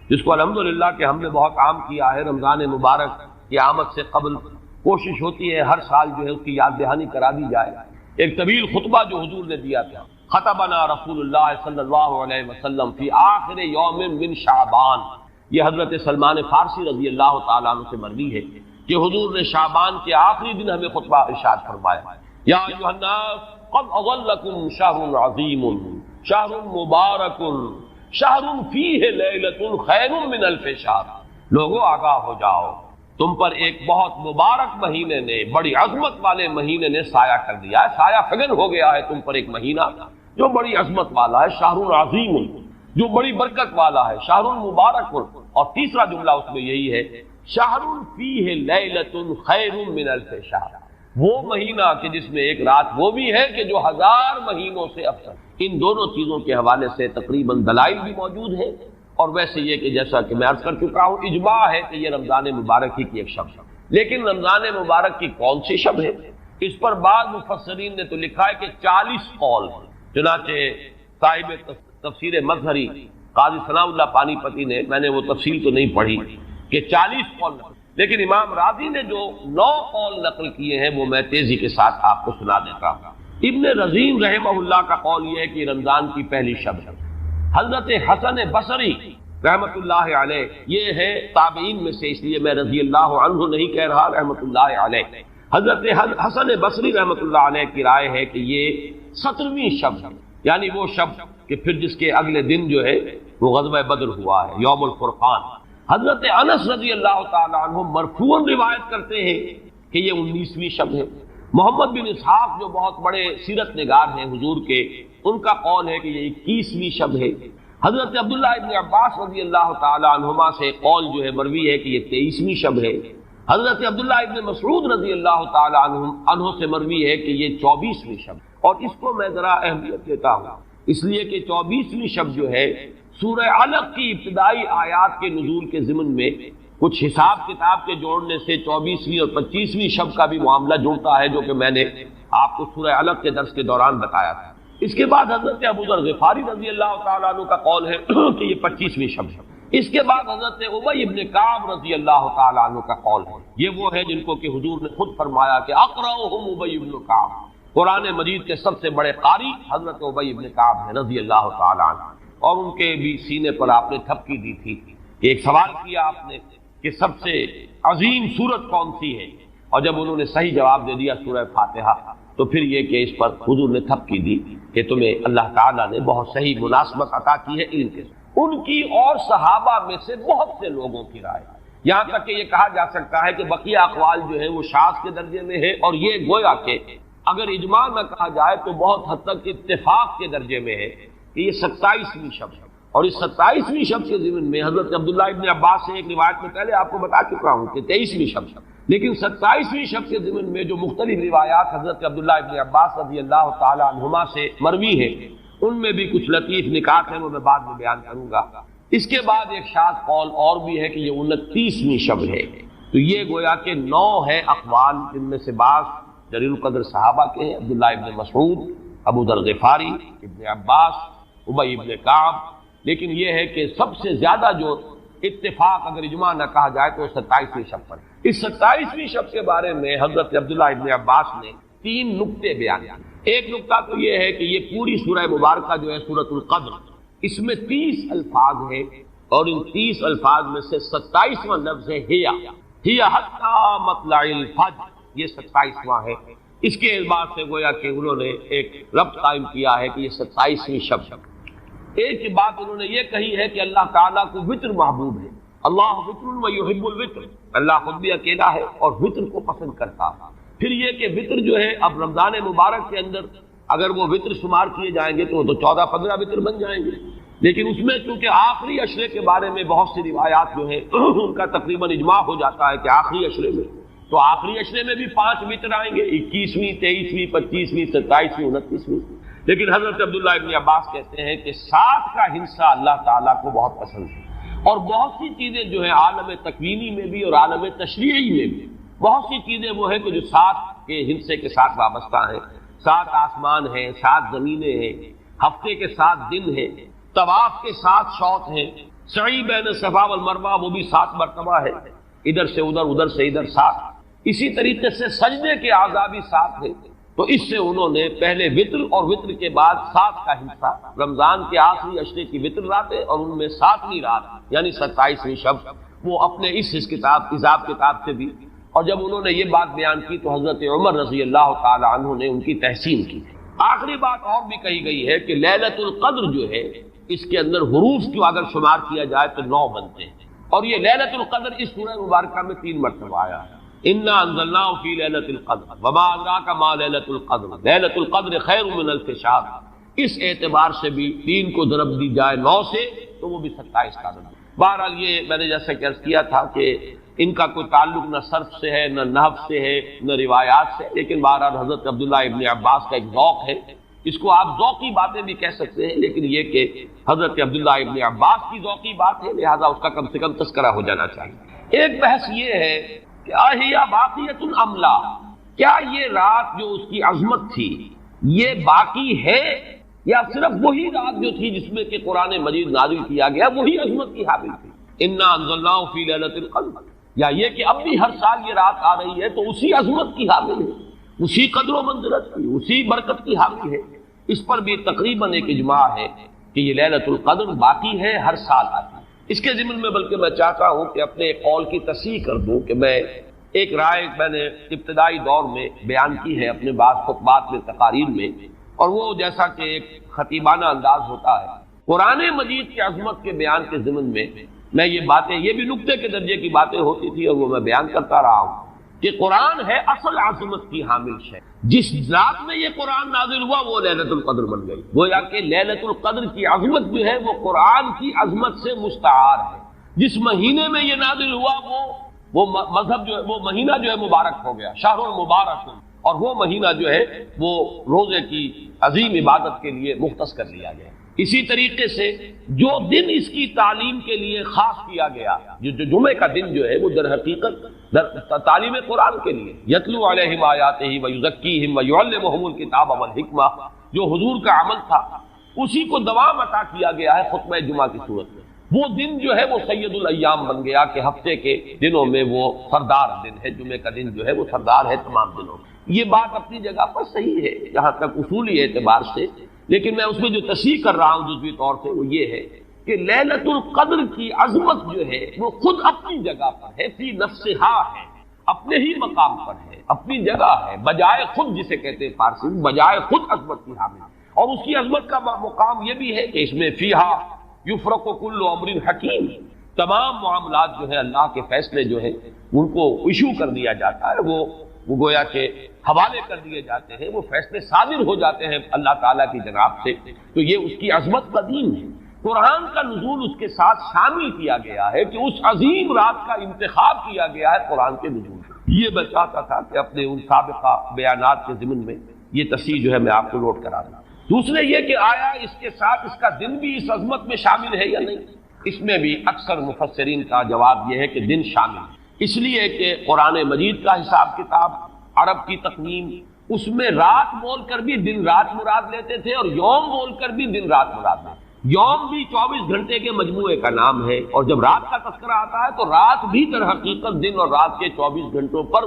جس کو الحمدللہ کہ ہم نے بہت عام کیا ہے، رمضان مبارک کی آمد سے قبل کوشش ہوتی ہے ہر سال جو ہے اس کی یاد دہانی کرا دی جائے۔ ایک طویل خطبہ جو حضور نے دیا تھا، خطبنا رسول اللہ صلی اللہ علیہ وسلم فی آخر یوم من شعبان، یہ حضرت سلمان فارسی رضی اللہ تعالیٰ عنہ سے مروی ہے کہ حضور نے شعبان کے آخری دن ہمیں خطبہ ارشاد فرمایا، یا ایھا الناس قد اظلکم شہر عظیم شہر مبارک شہر فیہ لیلۃ خیر من الف شہر، لوگوں آگاہ ہو جاؤ، تم پر ایک بہت مبارک مہینے نے، بڑی عظمت والے مہینے نے سایہ کر دیا ہے، سایہ فگن ہو گیا ہے تم پر ایک مہینہ جو بڑی عظمت والا ہے، شہر عظیم جو بڑی برکت والا ہے، شہر مبارک، اور تیسرا جملہ اس میں یہی ہے شہر فیہ لیلۃ خیر من الف شہر، وہ مہینہ کہ جس میں ایک رات وہ بھی ہے کہ جو 1000 مہینوں سے افضل۔ ان دونوں چیزوں کے حوالے سے تقریباً دلائل بھی موجود ہیں، اور ویسے یہ کہ جیسا کہ میں عرض کر چکا ہوں اجماع ہے کہ یہ رمضان مبارک ہی کی ایک شب ہے، لیکن رمضان مبارک کی کون سی شب ہے اس پر بعض مفسرین نے تو لکھا ہے کہ 40 قول ہیں۔ چنانچہ صاحب تفسیر مظہری قاضی ثناء اللہ پانی پتی نے، میں نے وہ تفصیل تو نہیں پڑھی کہ 40 قول نقل، لیکن امام راضی نے جو 9 قول نقل کیے ہیں وہ میں تیزی کے ساتھ آپ کو سنا دیتا ہوں۔ ابن رزین رحمہ اللہ کا قول یہ ہے کہ رمضان کی پہلی شب ہے۔ حضرت حسن بصری رحمۃ اللہ علیہ، یہ ہے تابعین میں سے، اس لیے میں رضی اللہ عنہ نہیں کہہ رہا، رحمۃ اللہ علیہ، حضرت حسن بصری رحمۃ اللہ علیہ کی رائے ہے کہ یہ 17ویں شب ہے، یعنی وہ شب کہ پھر جس کے اگلے دن جو ہے وہ غزوہ بدر ہوا ہے، یوم الفرقان۔ حضرت انس رضی اللہ تعالی عنہ مرفوعاً روایت کرتے ہیں کہ یہ 19ویں شب ہے۔ محمد بن اسحاق جو بہت بڑے سیرت نگار ہیں حضور کے، ان کا قول ہے کہ یہ 21ویں شب ہے۔ حضرت عبداللہ ابن عباس رضی اللہ تعالی عنہما سے قول جو ہے مروی ہے کہ یہ 23ویں شب ہے۔ حضرت عبداللہ ابن مسعود رضی اللہ تعالی عنہ سے مروی ہے کہ یہ 24ویں شب، اور اس کو میں ذرا اہمیت دیتا ہوں اس لیے کہ 24ویں شب جو ہے سورہ علق کی ابتدائی آیات کے نزول کے ضمن میں کچھ حساب کتاب کے جوڑنے سے 24ویں اور 25ویں شب کا بھی معاملہ جڑتا ہے، جو کہ میں نے آپ کو سورہ علق کے درس کے دوران بتایا تھا۔ اس کے بعد حضرت ابو ذر غفاری رضی اللہ تعالیٰ عنہ کا قول ہے کہ یہ 25ویں شب ہے۔ اس کے بعد حضرت ابی ابن کعب رضی اللہ تعالیٰ عنہ کا قول ہے، یہ وہ ہے جن کو کہ حضور نے خود فرمایا کہ اقرأہم ابی ابن کعب، قرآن مجید کے سب سے بڑے قاری حضرت ابی ابن کعب ہیں رضی اللہ تعالیٰ عنہ، اور ان کے بھی سینے پر آپ نے تھپکی دی تھی کہ ایک سوال کیا آپ نے کہ سب سے عظیم سورت کون سی ہے، اور جب انہوں نے صحیح جواب دے دیا سورہ فاتحہ، تو پھر یہ کہ اس پر حضور نے تھپکی دی کہ تمہیں اللہ تعالیٰ نے بہت صحیح مناسبت عطا کی ہے علم کے۔ ان کی اور صحابہ میں سے بہت سے لوگوں کی رائے، یہاں تک کہ یہ کہا جا سکتا ہے کہ بقیہ اقوال جو ہیں وہ شاذ کے درجے میں ہے، اور یہ گویا کہ اگر اجماع نہ کہا جائے تو بہت حد تک اتفاق کے درجے میں ہے کہ یہ 27ویں شب ہے۔ اور اس 27ویں شب کے ضمن میں حضرت عبداللہ ابن عباس سے ایک روایت میں پہلے آپ کو بتا چکا ہوں کہ 23ویں شب ہے، لیکن 27ویں شب کے ضمن میں جو مختلف روایات حضرت عبداللہ ابن عباس رضی اللہ تعالی عنہما سے مروی ہیں، ان میں بھی کچھ لطیف نکات ہیں، وہ میں بعد میں بیان کروں گا۔ اس کے بعد ایک شاذ قول اور بھی ہے کہ یہ 29ویں شب ہے۔ تو یہ گویا کہ 9 ہے اقوال، جن میں سے بعض جلیل القدر صحابہ کے ہیں، عبداللہ ابن مسعود، ابو ذر غفاری، ابن عباس، ابی ابن کعب، لیکن یہ ہے کہ سب سے زیادہ جو اتفاق اگر اجماع نہ کہا جائے تو 27ویں شب پر۔ اس 27ویں شب کے بارے میں حضرت عبداللہ ابن عباس نے 3 نکتے بیان کیے۔ ایک نکتہ تو یہ ہے کہ یہ پوری سورہ مبارکہ جو ہے سورۃ القدر، اس میں 30 الفاظ ہیں، اور ان 30 الفاظ میں سے 27واں لفظ ہے ہیا، ہی حتی مطلع الفجر، یہ 27واں ہے۔ اس کے اعتبار سے گویا کہ انہوں نے ایک ربط قائم کیا ہے کہ یہ 27ویں شب۔ ایک بات انہوں نے یہ کہی ہے کہ اللہ تعالیٰ کو وطر محبوب ہے، اللہ وطر و یحب الوطر، اللہ خود بھی اکیلا ہے اور وطر کو پسند کرتا ہے۔ پھر یہ کہ وطر جو ہے اب رمضان مبارک کے اندر اگر وہ وطر شمار کیے جائیں گے تو وہ تو 14-15 وطر بن جائیں گے، لیکن اس میں چونکہ آخری عشرے کے بارے میں بہت سی روایات جو ہیں ان کا تقریباً اجماع ہو جاتا ہے کہ آخری عشرے میں تو آخری عشرے میں بھی 5 وطر آئیں گے، 21ویں، 23ویں، 25ویں، 27ویں، 29ویں۔ لیکن حضرت عبداللہ ابن عباس کہتے ہیں کہ 7 کا ہندسہ اللہ تعالیٰ کو بہت پسند ہے، اور بہت سی چیزیں جو ہیں عالم تکوینی میں بھی اور عالم تشریعی میں بھی بہت سی چیزیں وہ ہیں کہ جو 7 کے ہندسے کے ساتھ وابستہ ہیں۔ 7 آسمان ہیں، 7 زمینیں ہیں، ہفتے کے 7 دن ہیں، طواف کے 7 شوط ہیں، سعی بین صفا والمروہ وہ بھی 7 مرتبہ ہے، ادھر سے ادھر، ادھر سے ادھر 7۔ اسی طریقے سے سجدے کے اعضاء بھی 7 ہیں، تو اس سے انہوں نے پہلے وطر اور وطر کے بعد 7 کا حصہ رمضان کے آخری عشرے کی وطر راتیں اور ان میں 7ویں رات یعنی 27ویں شب وہ اپنے اس حساب کتاب سے بھی، اور جب انہوں نے یہ بات بیان کی تو حضرت عمر رضی اللہ تعالی عنہ نے ان کی تحسین کی۔ آخری بات اور بھی کہی گئی ہے کہ لیلۃ القدر جو ہے اس کے اندر حروف کو اگر شمار کیا جائے تو 9 بنتے ہیں، اور یہ لیلۃ القدر اس سورہ مبارکہ میں 3 مرتبہ آیا ہے۔ انا انزلناه في ليلة القدر وما ادراك ما ليلة القدر ليلة القدر خير من الف شهر۔ اس اعتبار سے بھی 3 کو ضرب دی جائے 9 سے تو وہ بھی 27 کا عدد۔ بہرحال یہ میں نے جیسا کہ عرض کیا تھا کہ ان کا کوئی تعلق نہ صرف سے ہے، نہ نحو سے ہے، نہ روایات سے، لیکن بہرحال حضرت عبداللہ ابن عباس کا ایک ذوق ہے، اس کو آپ ذوقی باتیں بھی کہہ سکتے ہیں، لیکن یہ کہ حضرت عبداللہ ابن عباس کی ذوقی بات ہے لہذا اس کا کم سے کم تذکرہ ہو جانا چاہیے۔ ایک بحث یہ ہے کہ آہیا باقیۃ ام لا، کیا یہ رات جو اس کی عظمت تھی یہ باقی ہے یا صرف وہی رات جو تھی جس میں کہ قرآن مجید نازل کیا گیا وہی عظمت کی حامل تھی؟ انا انزلناہ فی لیلۃ القدر، یا یہ کہ اب بھی ہر سال یہ رات آ رہی ہے تو اسی عظمت کی حامل ہے، اسی قدر و منزلت کی، اسی برکت کی حامل ہے؟ اس پر بھی تقریباً ایک اجماع ہے کہ یہ لیلۃ القدر باقی ہے، ہر سال آتی ہے۔ اس کے ضمن میں بلکہ میں چاہتا ہوں کہ اپنے ایک قول کی تصحیح کر دوں کہ میں ایک رائے میں نے ابتدائی دور میں بیان کی ہے اپنے بعض خطبات میں، تقاریر میں، اور وہ جیسا کہ ایک خطیبانہ انداز ہوتا ہے قرآن مجید کی عظمت کے بیان کے ضمن میں یہ باتیں، یہ بھی نکتے کے درجے کی باتیں ہوتی تھی اور وہ میں بیان کرتا رہا ہوں کہ قرآن ہے اصل عظمت کی حامل ہے، جس رات میں یہ قرآن نازل ہوا وہ لیلۃ القدر بن گئی، گویا کہ لیلۃ القدر کی عظمت جو ہے وہ قرآن کی عظمت سے مستعار ہے۔ جس مہینے میں یہ نازل ہوا وہ مذہب جو ہے وہ مہینہ جو ہے مبارک ہو گیا، شہر المبارک، اور وہ مہینہ جو ہے وہ روزے کی عظیم عبادت کے لیے مختص کر لیا گیا۔ اسی طریقے سے جو دن اس کی تعلیم کے لیے خاص کیا گیا، جو جمعے کا دن جو ہے وہ در حقیقت تعلیم قرآن کے لیے، یتلو علیہم آیاتہ ویزکیہم ویعلمہم الکتاب والحکمہ، جو حضور کا عمل تھا اسی کو دوام عطا کیا گیا ہے خطبہ جمعہ کی صورت میں۔ وہ دن جو ہے وہ سید الایام بن گیا کہ ہفتے کے دنوں میں وہ سردار دن ہے، جمعے کا دن جو ہے وہ سردار ہے تمام دنوں میں۔ یہ بات اپنی جگہ پر صحیح ہے جہاں تک اصولی اعتبار سے، لیکن میں اس میں جو تصحیح کر رہا ہوں جزوی طور سے وہ یہ ہے کہ لیلۃ القدر کی عظمت جو ہے وہ خود اپنی جگہ پر ہے، فی نفسہا ہے، اپنے ہی مقام پر ہے، اپنی جگہ ہے، بجائے خود، جسے کہتے ہیں فارسی میں بجائے خود عظمت کی حامل، اور اس کی عظمت کا مقام یہ بھی ہے کہ اس میں فیہا یفرق کل امر حکیم، تمام معاملات جو ہے اللہ کے فیصلے جو ہیں ان کو ایشو کر دیا جاتا ہے، وہ گویا کہ حوالے کر دیے جاتے ہیں، وہ فیصلے صادر ہو جاتے ہیں اللہ تعالیٰ کی جناب سے، تو یہ اس کی عظمت قدیم ہے۔ قرآن کا نزول اس کے ساتھ شامل کیا گیا ہے کہ اس عظیم رات کا انتخاب کیا گیا ہے قرآن کے نزول۔ یہ میں چاہتا تھا کہ اپنے ان سابقہ بیانات کے ضمن میں یہ تصحیح جو ہے میں آپ کو نوٹ کرا دوں۔ دوسرے یہ کہ آیا اس کے ساتھ اس کا دن بھی اس عظمت میں شامل ہے یا نہیں؟ اس میں بھی اکثر مفسرین کا جواب یہ ہے کہ دن شامل ہے، اس لیے کہ قرآن مجید کا حساب کتاب، عرب کی تقویم، اس میں رات بول کر بھی دن رات مراد لیتے تھے اور یوم بول کر بھی دن رات مراد لیتے تھے۔ یوم بھی 24 گھنٹے کے مجموعے کا نام ہے، اور جب رات کا تذکرہ آتا ہے تو رات بھی در حقیقت دن اور رات کے 24 گھنٹوں پر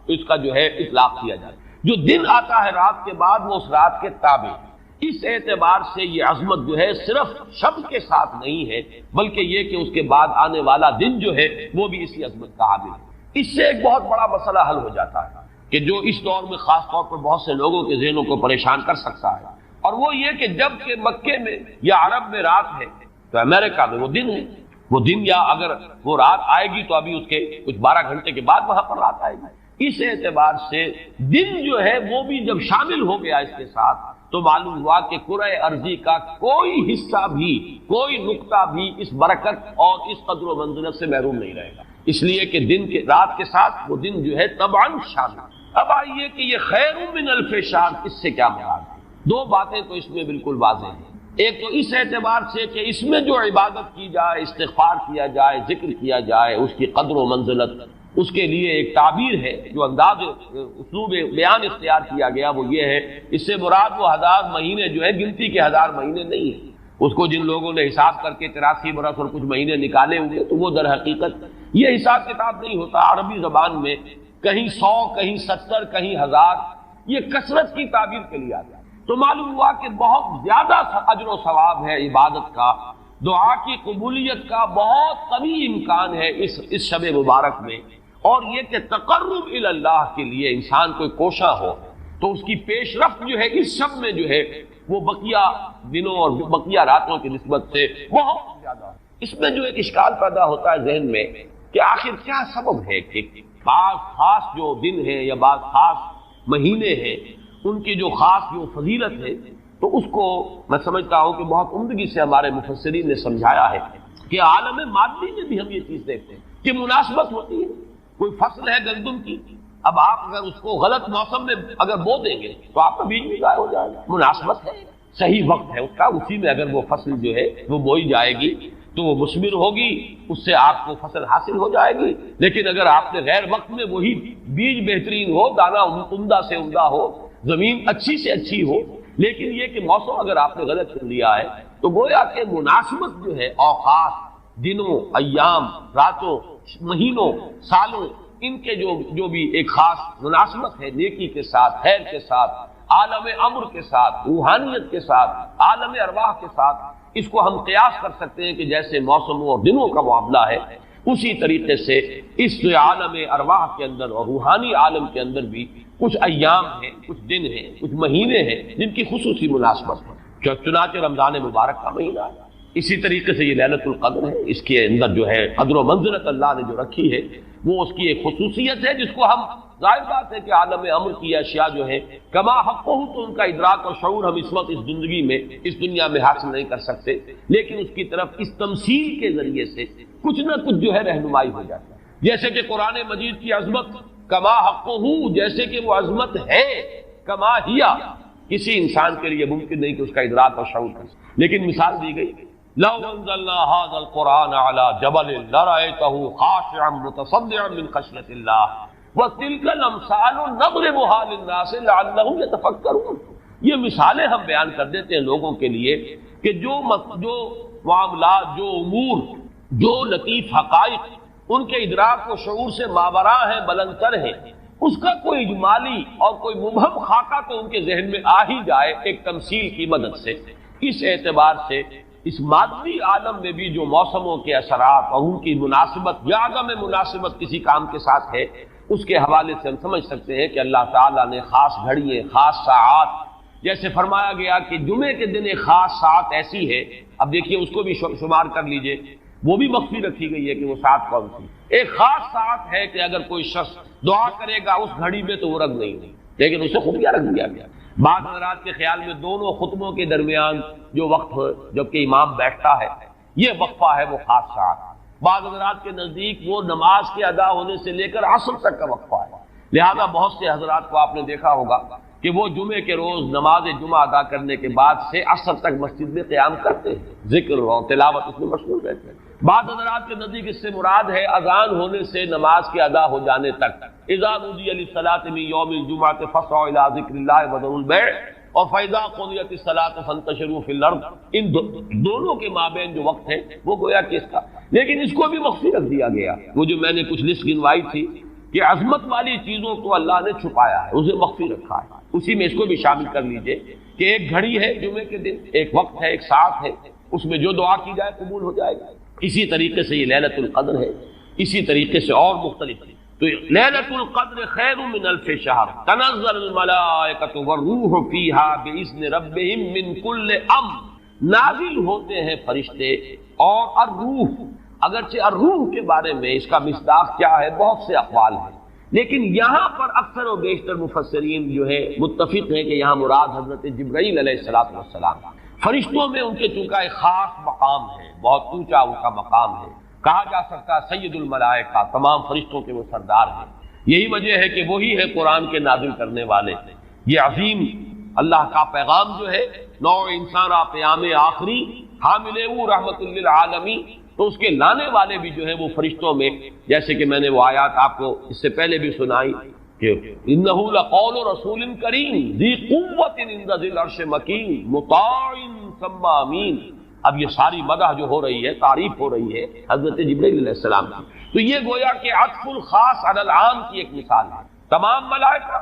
اس کا جو ہے اطلاق کیا جاتا ہے۔ جو دن آتا ہے رات کے بعد وہ اس رات کے تابع۔ اس اعتبار سے یہ عظمت جو ہے صرف شب کے ساتھ نہیں ہے، بلکہ یہ کہ اس کے بعد آنے والا دن جو ہے وہ بھی اسی عظمت کا حامل ہے۔ اس سے ایک بہت بڑا مسئلہ حل ہو جاتا ہے کہ جو اس دور میں خاص طور پر بہت سے لوگوں کے ذہنوں کو پریشان کر سکتا ہے، اور وہ یہ کہ جب کہ مکے میں یا عرب میں رات ہے تو امریکہ میں وہ دن ہے، وہ دن یا اگر وہ رات آئے گی تو ابھی اس کے کچھ 12 گھنٹے کے بعد وہاں پر رات آئے گی۔ اس اعتبار سے دن جو ہے وہ بھی جب شامل ہو گیا اس کے ساتھ تو معلوم ہوا کہ کرۂ ارضی کا کوئی حصہ بھی، کوئی نقطہ بھی اس برکت اور اس قدر و منزلت سے محروم نہیں رہے گا، اس لیے کہ دن کے رات کے ساتھ وہ دن جو ہے طبعاً شامل۔ اب آئیے کہ یہ خیر من الف شہر، اس سے کیا مراد ہے؟ دو باتیں تو اس میں بالکل واضح ہیں۔ ایک تو اس اعتبار سے کہ اس میں جو عبادت کی جائے، استغفار کیا جائے، ذکر کیا جائے، اس کی قدر و منزلت، اس کے لیے ایک تعبیر ہے، جو انداز اسلوب بیان اختیار کیا گیا وہ یہ ہے، اس سے مراد وہ 1000 مہینے جو ہے گنتی کے 1000 مہینے نہیں ہیں، اس کو جن لوگوں نے حساب کر کے 83 برس اور کچھ مہینے نکالے ہوئے تو وہ در حقیقت یہ حساب کتاب نہیں ہوتا۔ عربی زبان میں کہیں 100 کہیں 70 کہیں 1000 یہ کثرت کی تعبیر کے لیے آتا ہے۔ تو معلوم ہوا کہ بہت زیادہ اجر و ثواب ہے عبادت کا، دعا کی قبولیت کا بہت قوی امکان ہے اس شب مبارک میں، اور یہ کہ تقرب الی اللہ کے لیے انسان کوئی کوشاں ہو تو اس کی پیش رفت جو ہے اس شب میں جو ہے وہ بقیہ دنوں اور بقیہ راتوں کی نسبت سے بہت زیادہ ہے۔ اس میں جو ایک اشکال پیدا ہوتا ہے ذہن میں کہ آخر کیا سبب ہے کہ بعض خاص جو دن ہیں یا بعض خاص مہینے ہیں ان کی جو خاص جو فضیلت ہے، تو اس کو میں سمجھتا ہوں کہ بہت عمدگی سے ہمارے مفسرین نے سمجھایا ہے کہ عالم مادی میں بھی ہم یہ چیز دیکھتے ہیں کہ مناسبت ہوتی ہے۔ کوئی فصل ہے گندم کی، اب آپ اگر اس کو غلط موسم میں اگر بو دیں گے تو آپ کا بیج بھی ضائع ہو جائے گا، مناسبت ہے، صحیح وقت ہے اس کا، اسی میں اگر وہ فصل جو ہے وہ بوئی جائے گی تو وہ مثمر ہوگی، اس سے آپ کو فصل حاصل ہو جائے گی۔ لیکن اگر آپ نے غیر وقت میں وہی بیج بہترین ہو، دانہ عمدہ سے عمدہ ہو، زمین اچھی سے اچھی ہو، لیکن یہ کہ موسم اگر آپ نے غلط چن لیا ہے تو گویا کہ مناسبت جو ہے اوقات، دنوں، ایام، راتوں، مہینوں، سالوں، ان کے جو بھی ایک خاص مناسبت ہے نیکی کے ساتھ، خیر کے ساتھ، عالم امر کے ساتھ، روحانیت کے ساتھ، عالم ارواح کے ساتھ، اس کو ہم قیاس کر سکتے ہیں کہ جیسے موسموں اور دنوں کا معاملہ ہے اسی طریقے سے اس عالم ارواح کے اندر اور روحانی عالم کے اندر بھی کچھ ایام ہیں، کچھ دن ہیں، کچھ مہینے ہیں جن کی خصوصی مناسبت ہے، چنانچہ رمضان مبارک کا مہینہ ہے، اسی طریقے سے یہ لیلۃ القدر ہے، اس کے اندر جو ہے قدر و منزلت اللہ نے جو رکھی ہے وہ اس کی ایک خصوصیت ہے جس کو ہم ظاہر بات ہے کہ عالم امر کی اشیاء جو ہیں کما حق ہو تو ان کا ادراک اور شعور ہم اس وقت اس زندگی میں اس دنیا میں حاصل نہیں کر سکتے، لیکن اس کی طرف اس تمثیل کے ذریعے سے کچھ نہ کچھ جو ہے رہنمائی ہو جاتا ہے، جیسے کہ قرآن مجید کی عظمت کما حق ہو، جیسے کہ وہ عظمت ہے، کما ہیا کسی انسان کے لیے ممکن نہیں کہ اس کا ادراک اور شعور کر سکے، لیکن مثال دی گئی لو انزلنا هذا القرآن على جبل لرأيته خاشعا متصدعا من خشية الله وتلك الامثال نضربها للناس لعلهم يتفكرون۔ یہ مثالیں ہم بیان کر دیتے ہیں لوگوں کے لیے کہ جو معاملات، جو امور، جو لطیف حقائق ان کے ادراک و شعور سے ماوراء ہیں، بلند تر ہیں، اس کا کوئی اجمالی اور کوئی مبہم خاکہ تو ان کے ذہن میں آ ہی جائے ایک تمثیل کی مدد سے۔ اس اعتبار سے اس مادی عالم میں بھی جو موسموں کے اثرات اور ان کی مناسبت یا عدم مناسبت کسی کام کے ساتھ ہے، اس کے حوالے سے ہم سمجھ سکتے ہیں کہ اللہ تعالیٰ نے خاص گھڑیے، خاص ساعات، جیسے فرمایا گیا کہ جمعے کے دن ایک خاص ساعت ایسی ہے، اب دیکھیے اس کو بھی شمار کر لیجئے، وہ بھی مخفی رکھی گئی ہے کہ وہ ساعت کون سی، ایک خاص ساعت ہے کہ اگر کوئی شخص دعا کرے گا اس گھڑی میں تو وہ رنگ نہیں ہوئی، لیکن اسے خفیہ رکھ دیا گیا۔ بعض حضرات کے خیال میں دونوں خطبوں کے درمیان جو وقت ہے جبکہ امام بیٹھتا ہے یہ وقفہ ہے وہ خاص ساعت، بعض حضرات کے نزدیک وہ نماز کے ادا ہونے سے لے کر عصر تک کا وقفہ ہے، لہذا بہت سے حضرات کو آپ نے دیکھا ہوگا کہ وہ جمعے کے روز نماز جمعہ ادا کرنے کے بعد سے عصر تک مسجد میں قیام کرتے ہیں، ذکر اور تلاوت اس میں مشغول رہتے ہیں۔ بعض حضرات کے نزدیک اس سے مراد ہے اذان ہونے سے نماز کے ادا ہو جانے تک، اذا نودی للصلاۃ من یوم الجمعۃ فاسعوا الی ذکر اللہ وذروا البیع اور فاذا قضیت الصلاۃ فانتشروا فی الارض، ان دونوں کے مابین جو وقت ہے وہ گویا کہ اس کا، لیکن اس کو بھی مخفی رکھ دیا گیا۔ وہ جو میں نے کچھ لسٹ گنوائی تھی کہ عظمت والی چیزوں کو اللہ نے چھپایا ہے، اسے مخفی رکھا ہے، اسی میں اس کو بھی شامل کر لیجئے کہ ایک گھڑی ہے جمعے کے دن، ایک وقت ہے، ایک ساعت ہے، اس میں جو دعا کی جائے قبول ہو جائے گا۔ اسی طریقے سے یہ لیلۃ القدر ہے، اسی طریقے سے اور مختلف تو لیلۃ القدر خیر من الف شہر تنزل الملائکۃ والروح فیہا باذن ربہم من کل امر، نازل ہوتے ہیں فرشتے اور الروح، اگرچہ الروح کے بارے میں اس کا مصداق کیا ہے بہت سے اقوال ہیں، لیکن یہاں پر اکثر و بیشتر مفسرین جو ہے متفق ہیں کہ یہاں مراد حضرت جبرائیل علیہ السلام، فرشتوں میں ان کے چونکہ ایک خاص مقام ہے، بہت اونچا ان کا مقام ہے، کہا جا سکتا ہے سید الملائکہ، تمام فرشتوں کے وہ سردار ہیں، یہی وجہ ہے کہ وہی ہے قرآن کے نازل کرنے والے، یہ عظیم اللہ کا پیغام جو ہے نوع انسان قیام آخری حامل وہ رحمت للعالمین، تو اس کے لانے والے بھی جو ہے وہ فرشتوں میں، جیسے کہ میں نے وہ آیات آپ کو اس سے پہلے بھی سنائی کہ انہ لقول رسول کریم ذی قوت عند ذی العرش مکین مطاع ثم امین۔ اب یہ ساری مدح جو ہو رہی ہے، تعریف ہو رہی ہے حضرت جبرائیل علیہ السلام کی، تو یہ گویا کہ عطف الخاص علی العام کی ایک مثال ہے۔ تمام ملائکہ،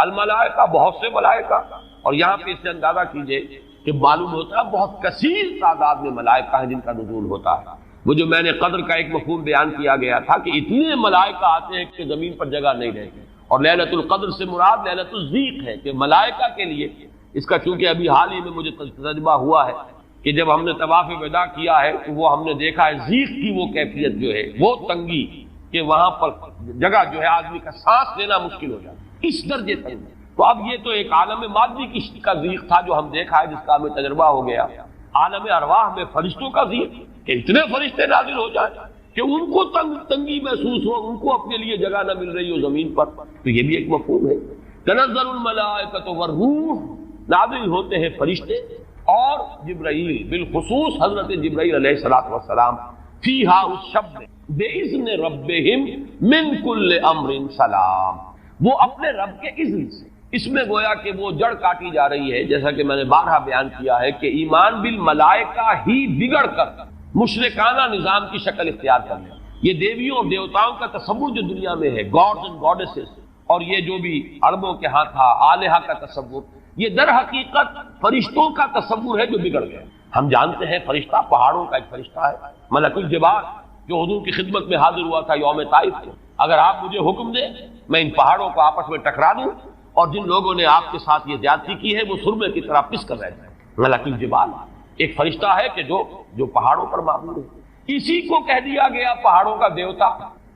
الملائکہ بہت سے ملائکہ، اور یہاں پہ اس سے اندازہ کیجئے کہ معلوم ہوتا ہے بہت کثیر تعداد میں ملائکہ ہیں جن کا نزول ہوتا ہے۔ وہ جو میں نے قدر کا ایک مفہوم بیان کیا گیا تھا کہ اتنے ملائکہ آتے ہیں کہ زمین پر جگہ نہیں رہتی، اور لیلۃ القدر سے مراد لیلۃ الضیق ہے کہ ملائکہ کے لیے، اس کا چونکہ ابھی حال ہی میں مجھے تجربہ ہوا ہے کہ جب ہم نے طواف وداع کیا ہے تو وہ ہم نے دیکھا ہے ضیق کی وہ کیفیت جو ہے، وہ تنگی کہ وہاں پر جگہ جو ہے آدمی کا سانس لینا مشکل ہو جاتا ہے، اس درجے تنگ ہے۔ تو اب یہ تو ایک عالم مادی کی کا ضیق تھا جو ہم دیکھا ہے، جس کا ہمیں تجربہ ہو گیا۔ عالم ارواح میں فرشتوں کا ضیق کہ اتنے فرشتے نازل ہو جائیں کہ ان کو تنگی محسوس ہو، ان کو اپنے لیے جگہ نہ مل رہی ہو زمین پر، تو یہ بھی ایک مفہوم ہے۔ تنزل الملائکۃ والروح، نازل ہوتے ہیں فرشتے اور جبرائیل، بالخصوص حضرت جبرائیل علیہ السلام، فیہا اس شب میں، بِإِذْنِ رَبِّهِمْ مِنْ كُلِّ أَمْرٍ سلام، وہ اپنے رب کے اذن سے۔ اس میں گویا کہ وہ جڑ کاٹی جا رہی ہے، جیسا کہ میں نے بارہا بیان کیا ہے کہ ایمان بالملائکہ ہی بگڑ کر مشرکانہ نظام کی شکل اختیار کر لیا۔ یہ دیویوں اور دیوتاؤں کا تصور جو دنیا میں ہے، گاڈز اینڈ گاڈیسز، اور یہ جو بھی عربوں کے ہاں تھا آلہہ کا تصور، یہ در حقیقت فرشتوں کا تصور ہے جو بگڑ گیا۔ ہم جانتے ہیں فرشتہ پہاڑوں کا ایک فرشتہ ہے، ملک الجبال، جو حضور کی خدمت میں حاضر ہوا تھا یوم طائف کو، اگر آپ مجھے حکم دیں میں ان پہاڑوں کو آپس میں ٹکرا دوں، اور جن لوگوں نے آپ کے ساتھ یہ زیادتی کی ہے وہ سرمے کی طرح پس کر رہ جائیں۔ ملک الجبال ایک فرشتہ ہے کہ جو پہاڑوں پر معمول ہے، اسی کو کہہ دیا گیا پہاڑوں کا دیوتا۔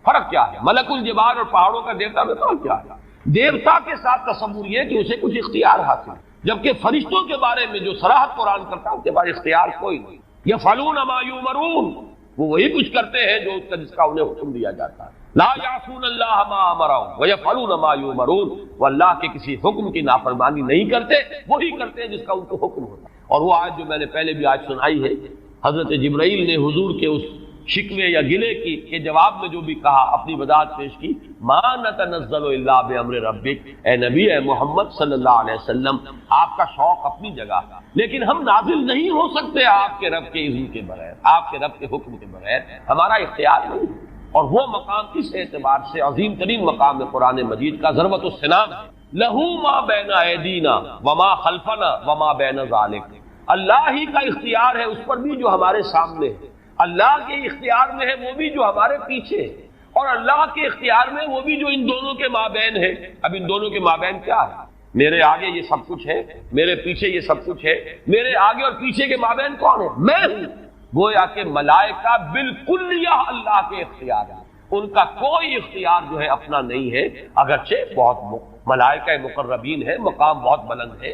فرق کیا ہے ملک الجبال اور پہاڑوں کا دیوتا میں؟ فرق کیا ہے؟ دیوتا کے ساتھ تصور یہ کہ اسے کچھ اختیار حاصل ہے، جبکہ فرشتوں کے بارے میں جو صراحت قرآن کرتا ہے ان کے پاس اختیار کوئی نہیں۔ یفعلون ما یؤمرون، وہ وہی کچھ کرتے ہیں جو جس کا انہیں حکم دیا جاتا ہے۔ لا یعصون اللہ ما امرهم ویفعلون ما یؤمرون، وہ اللہ کے کسی حکم کی نافرمانی نہیں کرتے، وہی کرتے ہیں جس کا ان کو حکم ہوتا ہے۔ اور وہ آیت جو میں نے پہلے بھی آج سنائی ہے، حضرت جبرائیل نے حضور کے اس شکوے یا گلے کی کے جواب میں جو بھی کہا، اپنی وضاحت پیش کی، ما نتنزل الا بامر ربک، اے نبی، اے محمد صلی اللہ علیہ وسلم، آپ کا شوق اپنی جگہ، لیکن ہم نازل نہیں ہو سکتے آپ کے رب کے اذن کے بغیر، آپ کے رب کے حکم کے بغیر، ہمارا اختیار نہیں۔ اور وہ مقام اس اعتبار سے عظیم ترین مقام ہے قرآن مجید کا، ضربۃ السنام، لہو ما بین ایدینا وما خلفنا وما بین ذالک، اللہ ہی کا اختیار ہے اس پر بھی جو ہمارے سامنے ہے، اللہ کے اختیار میں ہے وہ بھی جو ہمارے پیچھے ہے، اور اللہ کے اختیار میں وہ بھی جو ان دونوں کے مابین ہے۔ اب ان دونوں کے مابین کیا ہے؟ میرے آگے یہ سب کچھ ہے، میرے پیچھے یہ سب کچھ ہے، میرے آگے اور پیچھے کے مابین کون ہے؟ میں ہوں۔ گویا کہ ملائکہ بالکل یہ اللہ کے اختیار ہے، ان کا کوئی اختیار جو ہے اپنا نہیں ہے، اگرچہ بہت ملائکہ مقربین ہے، مقام بہت بلند ہے،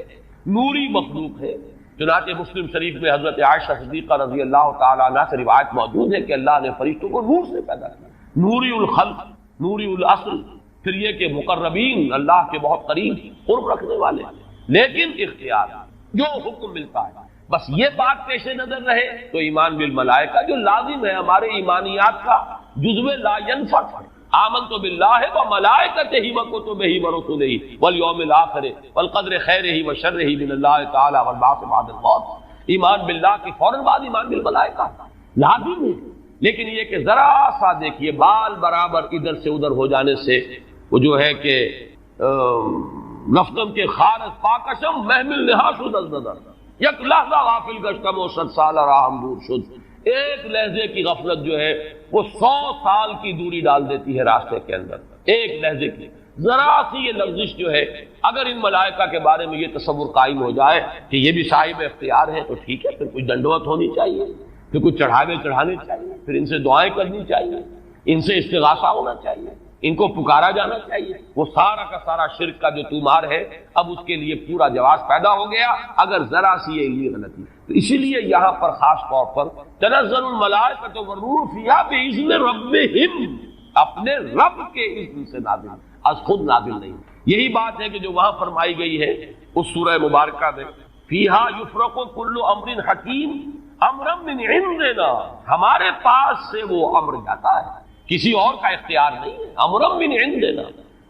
نوری مخلوق ہے۔ چنانچہ مسلم شریف میں حضرت عائشہ صدیقہ رضی اللہ تعالیٰ عنہ سے روایت موجود ہے کہ اللہ نے فرشتوں کو نور سے پیدا کیا، نوری الخلق، نوری الاصل، پھر یہ کہ مقربین، اللہ کے بہت قریب قرب رکھنے والے، لیکن اختیار جو حکم ملتا ہے، بس یہ بات پیش نظر رہے تو ایمان بالملائکہ جو لازم ہے ہمارے ایمانیات کا جزو لا ينفک ہے۔ آمنت باللہ وملائکتہ وکتبہ ورسلہ والیوم الآخر والقدر خیرہ وشرہ من اللہ تعالی والبعث بعد الموت۔ ایمان باللہ کے فوراً بعد ایمان بالملائکہ لازم ہے، لیکن یہ کہ ذرا سا دیکھیے بال برابر ادھر سے ادھر ہو جانے سے وہ جو ہے کہ رفتم کے خارج پاکشم محمل نہا شد الزدر، یک لحظہ غافل گشتم و 100 سال راہم دور شد، ایک لہجے کی غفلت جو ہے وہ 100 سال کی دوری ڈال دیتی ہے راستے کے اندر۔ ایک لہجے کی ذرا سی یہ لفظش جو ہے، اگر ان ملائکہ کے بارے میں یہ تصور قائم ہو جائے کہ یہ بھی صاحب اختیار ہے تو ٹھیک ہے، پھر کچھ دنڈوت ہونی چاہیے، پھر کچھ چڑھاوے چڑھانے چاہیے، پھر ان سے دعائیں کرنی چاہیے، ان سے استغاثہ ہونا چاہیے، ان کو پکارا جانا چاہیے۔ وہ سارا کا سارا شرک کا جو تومار ہے اب اس کے لیے پورا جواز پیدا ہو گیا اگر ذرا سی یہ غلطی۔ تو اسی لیے یہاں پر خاص طور پر تنزل الملائکۃ والروح فیہا بإذن ربہم، اپنے رب کے اذن سے نازل، از خود نازل نہیں۔ یہی بات ہے کہ جو وہاں فرمائی گئی ہے اس سورہ مبارکہ میں، فیہا یفرق کل امر حکیم امرا من عندنا، ہمارے پاس سے وہ امر جاتا ہے، کسی اور کا اختیار نہیں ہے، امرا من عندنا،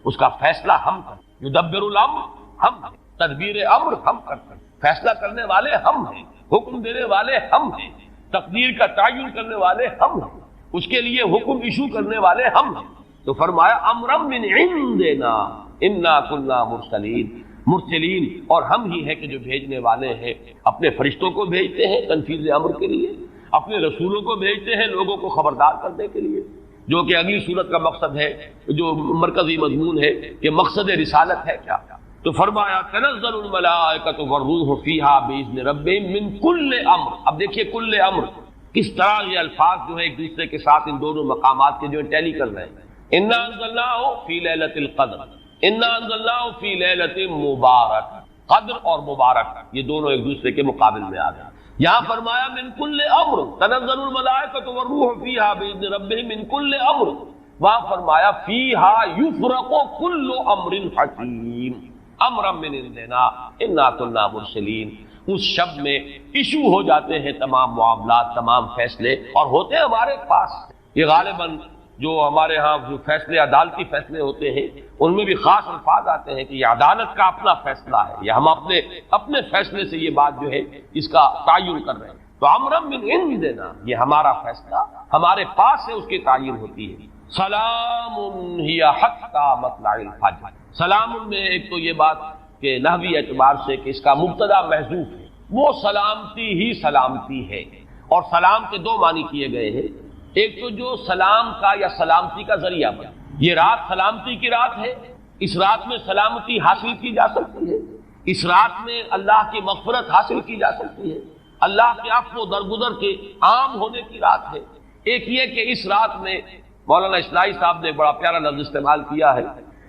اس کا فیصلہ ہم کرتے، یدبر الامر ہم ہیں، تدبیر امر ہم کرتے ہیں، فیصلہ کرنے والے ہم ہیں، حکم دینے والے ہم ہیں، تقدیر کا تعین کرنے والے ہم ہیں، اس کے لیے حکم ایشو کرنے والے ہم ہیں۔ تو فرمایا امرا من عندنا انا کنا مرسلین، اور ہم ہی ہیں کہ جو بھیجنے والے ہیں، اپنے فرشتوں کو بھیجتے ہیں تنفیذ امر کے لیے، اپنے رسولوں کو بھیجتے ہیں لوگوں کو خبردار کرنے کے لیے، جو کہ اگلی صورت کا مقصد ہے، جو مرکزی مضمون ہے کہ مقصد رسالت ہے کیا۔ تو فرمایا تنزل الملائکۃ والروح فیہا باذن ربہم من کل امر۔ اب دیکھیے کل امر کس طرح یہ الفاظ جو ہے ایک دوسرے کے ساتھ ان دونوں مقامات کے جو ٹیلی کر رہے ہیں۔ انا انزلناہ فی لیلۃ القدر، انا انزلناہ فی لیلۃ مبارک، قدر اور مبارک یہ دونوں ایک دوسرے کے مقابل میں آ گئے۔ یہاں فرمایا من کل امر، تنزل الملائکۃ والروح فیہا باذن ربہم من کل امر، وہاں فرمایا فیہا یفرق کل امر حکیم امرا من عندنا انا کنا مرسلین۔ اس شب میں ایشو ہو جاتے ہیں تمام معاملات، تمام فیصلے، اور ہوتے ہیں ہمارے پاس۔ یہ غالباً جو ہمارے ہاں جو فیصلے عدالتی فیصلے ہوتے ہیں ان میں بھی خاص الفاظ آتے ہیں کہ یہ عدالت کا اپنا فیصلہ ہے، یا ہم اپنے فیصلے سے یہ بات جو ہے اس کا تعین کر رہے ہیں۔ تو امرا من عندنا، یہ ہمارا فیصلہ ہمارے پاس سے اس کی تعین ہوتی ہے۔ سلام ہی حتی مطلع الفجر، سلام میں ایک تو یہ بات کہ نحوی اعتبار سے کہ اس کا مبتدا محذوف ہے، وہ سلامتی ہی سلامتی ہے، اور سلام کے دو معنی کیے گئے ہیں۔ ایک تو جو سلام کا یا سلامتی کا ذریعہ بنا، یہ رات سلامتی کی رات ہے، اس رات میں سلامتی حاصل کی جا سکتی ہے، اس رات میں اللہ کی مغفرت حاصل کی جا سکتی ہے، اللہ کے عفو و درگزر کے عام ہونے کی رات ہے۔ ایک یہ کہ اس رات میں مولانا اصلاحی صاحب نے بڑا پیارا لفظ استعمال کیا ہے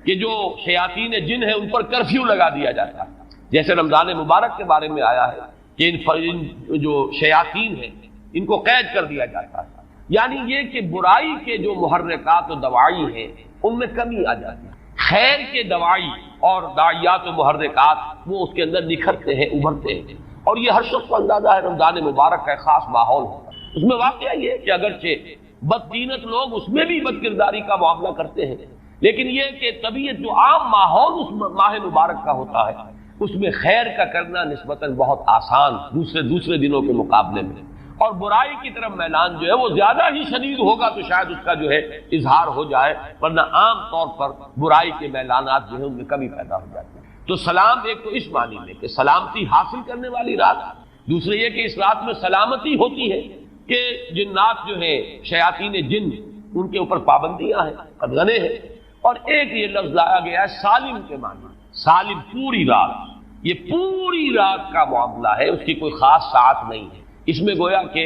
کہ جو شیاطین جن ہیں ان پر کرفیو لگا دیا جاتا ہے، جیسے رمضان مبارک کے بارے میں آیا ہے کہ ان جو شیاطین ہیں ان کو قید کر دیا جاتا ہے، یعنی یہ کہ برائی کے جو محرکات و دوائی ہیں ان میں کمی آ جاتی ہے، خیر کے دوائی اور داعیات و محرکات وہ اس کے اندر نکھرتے ہیں، ابھرتے ہیں، اور یہ ہر شخص کو اندازہ ہے رمضان مبارک کا ایک خاص ماحول ہوتا ہے۔ اس میں واقعہ یہ ہے کہ اگرچہ بددینت لوگ اس میں بھی بد کرداری کا معاملہ کرتے ہیں، لیکن یہ کہ طبیعت جو عام ماحول اس ماہ مبارک کا ہوتا ہے اس میں خیر کا کرنا نسبتاً بہت آسان دوسرے دنوں کے مقابلے میں، اور برائی کی طرف میلان جو ہے وہ زیادہ ہی شدید ہوگا تو شاید اس کا جو ہے اظہار ہو جائے، ورنہ عام طور پر برائی کے میلانات جو ہے ان میں کمی پیدا ہو جاتی ہے۔ تو سلام ایک تو اس معنی میں کہ سلامتی حاصل کرنے والی رات، دوسرے یہ کہ اس رات میں سلامتی ہوتی ہے کہ جنات جو ہیں شیاطین جن ان کے اوپر پابندیاں ہیں، قدغنے ہیں، اور ایک یہ لفظ لایا گیا ہے سالم کے معنی، سالم پوری رات، یہ پوری رات کا معاملہ ہے، اس کی کوئی خاص ساعت نہیں ہے۔ اس میں گویا کہ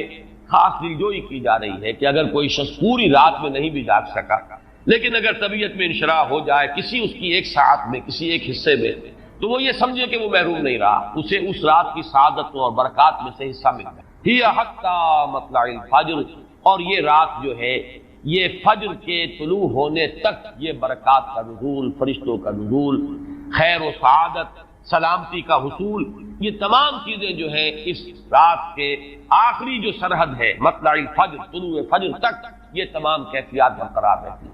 خاص دلجوئی کی جا رہی ہے کہ اگر کوئی شخص پوری رات میں نہیں بھی جاگ سکا، لیکن اگر طبیعت میں انشراح ہو جائے کسی اس کی ایک ساعت میں، کسی ایک حصے میں، تو وہ یہ سمجھے کہ وہ محروم نہیں رہا، اسے اس رات کی سعادتوں اور برکات میں سے حصہ مل گیا۔ ہی حتی مطلع الفجر، اور یہ رات جو ہے یہ فجر کے طلوع ہونے تک یہ برکات کا نزول، فرشتوں کا نزول، خیر و سعادت، سلامتی کا حصول، یہ تمام چیزیں جو ہیں اس رات کے آخری جو سرحد ہے مطلع الفجر، طلوع فجر تک یہ تمام کیفیات برقرار رہتی ہیں۔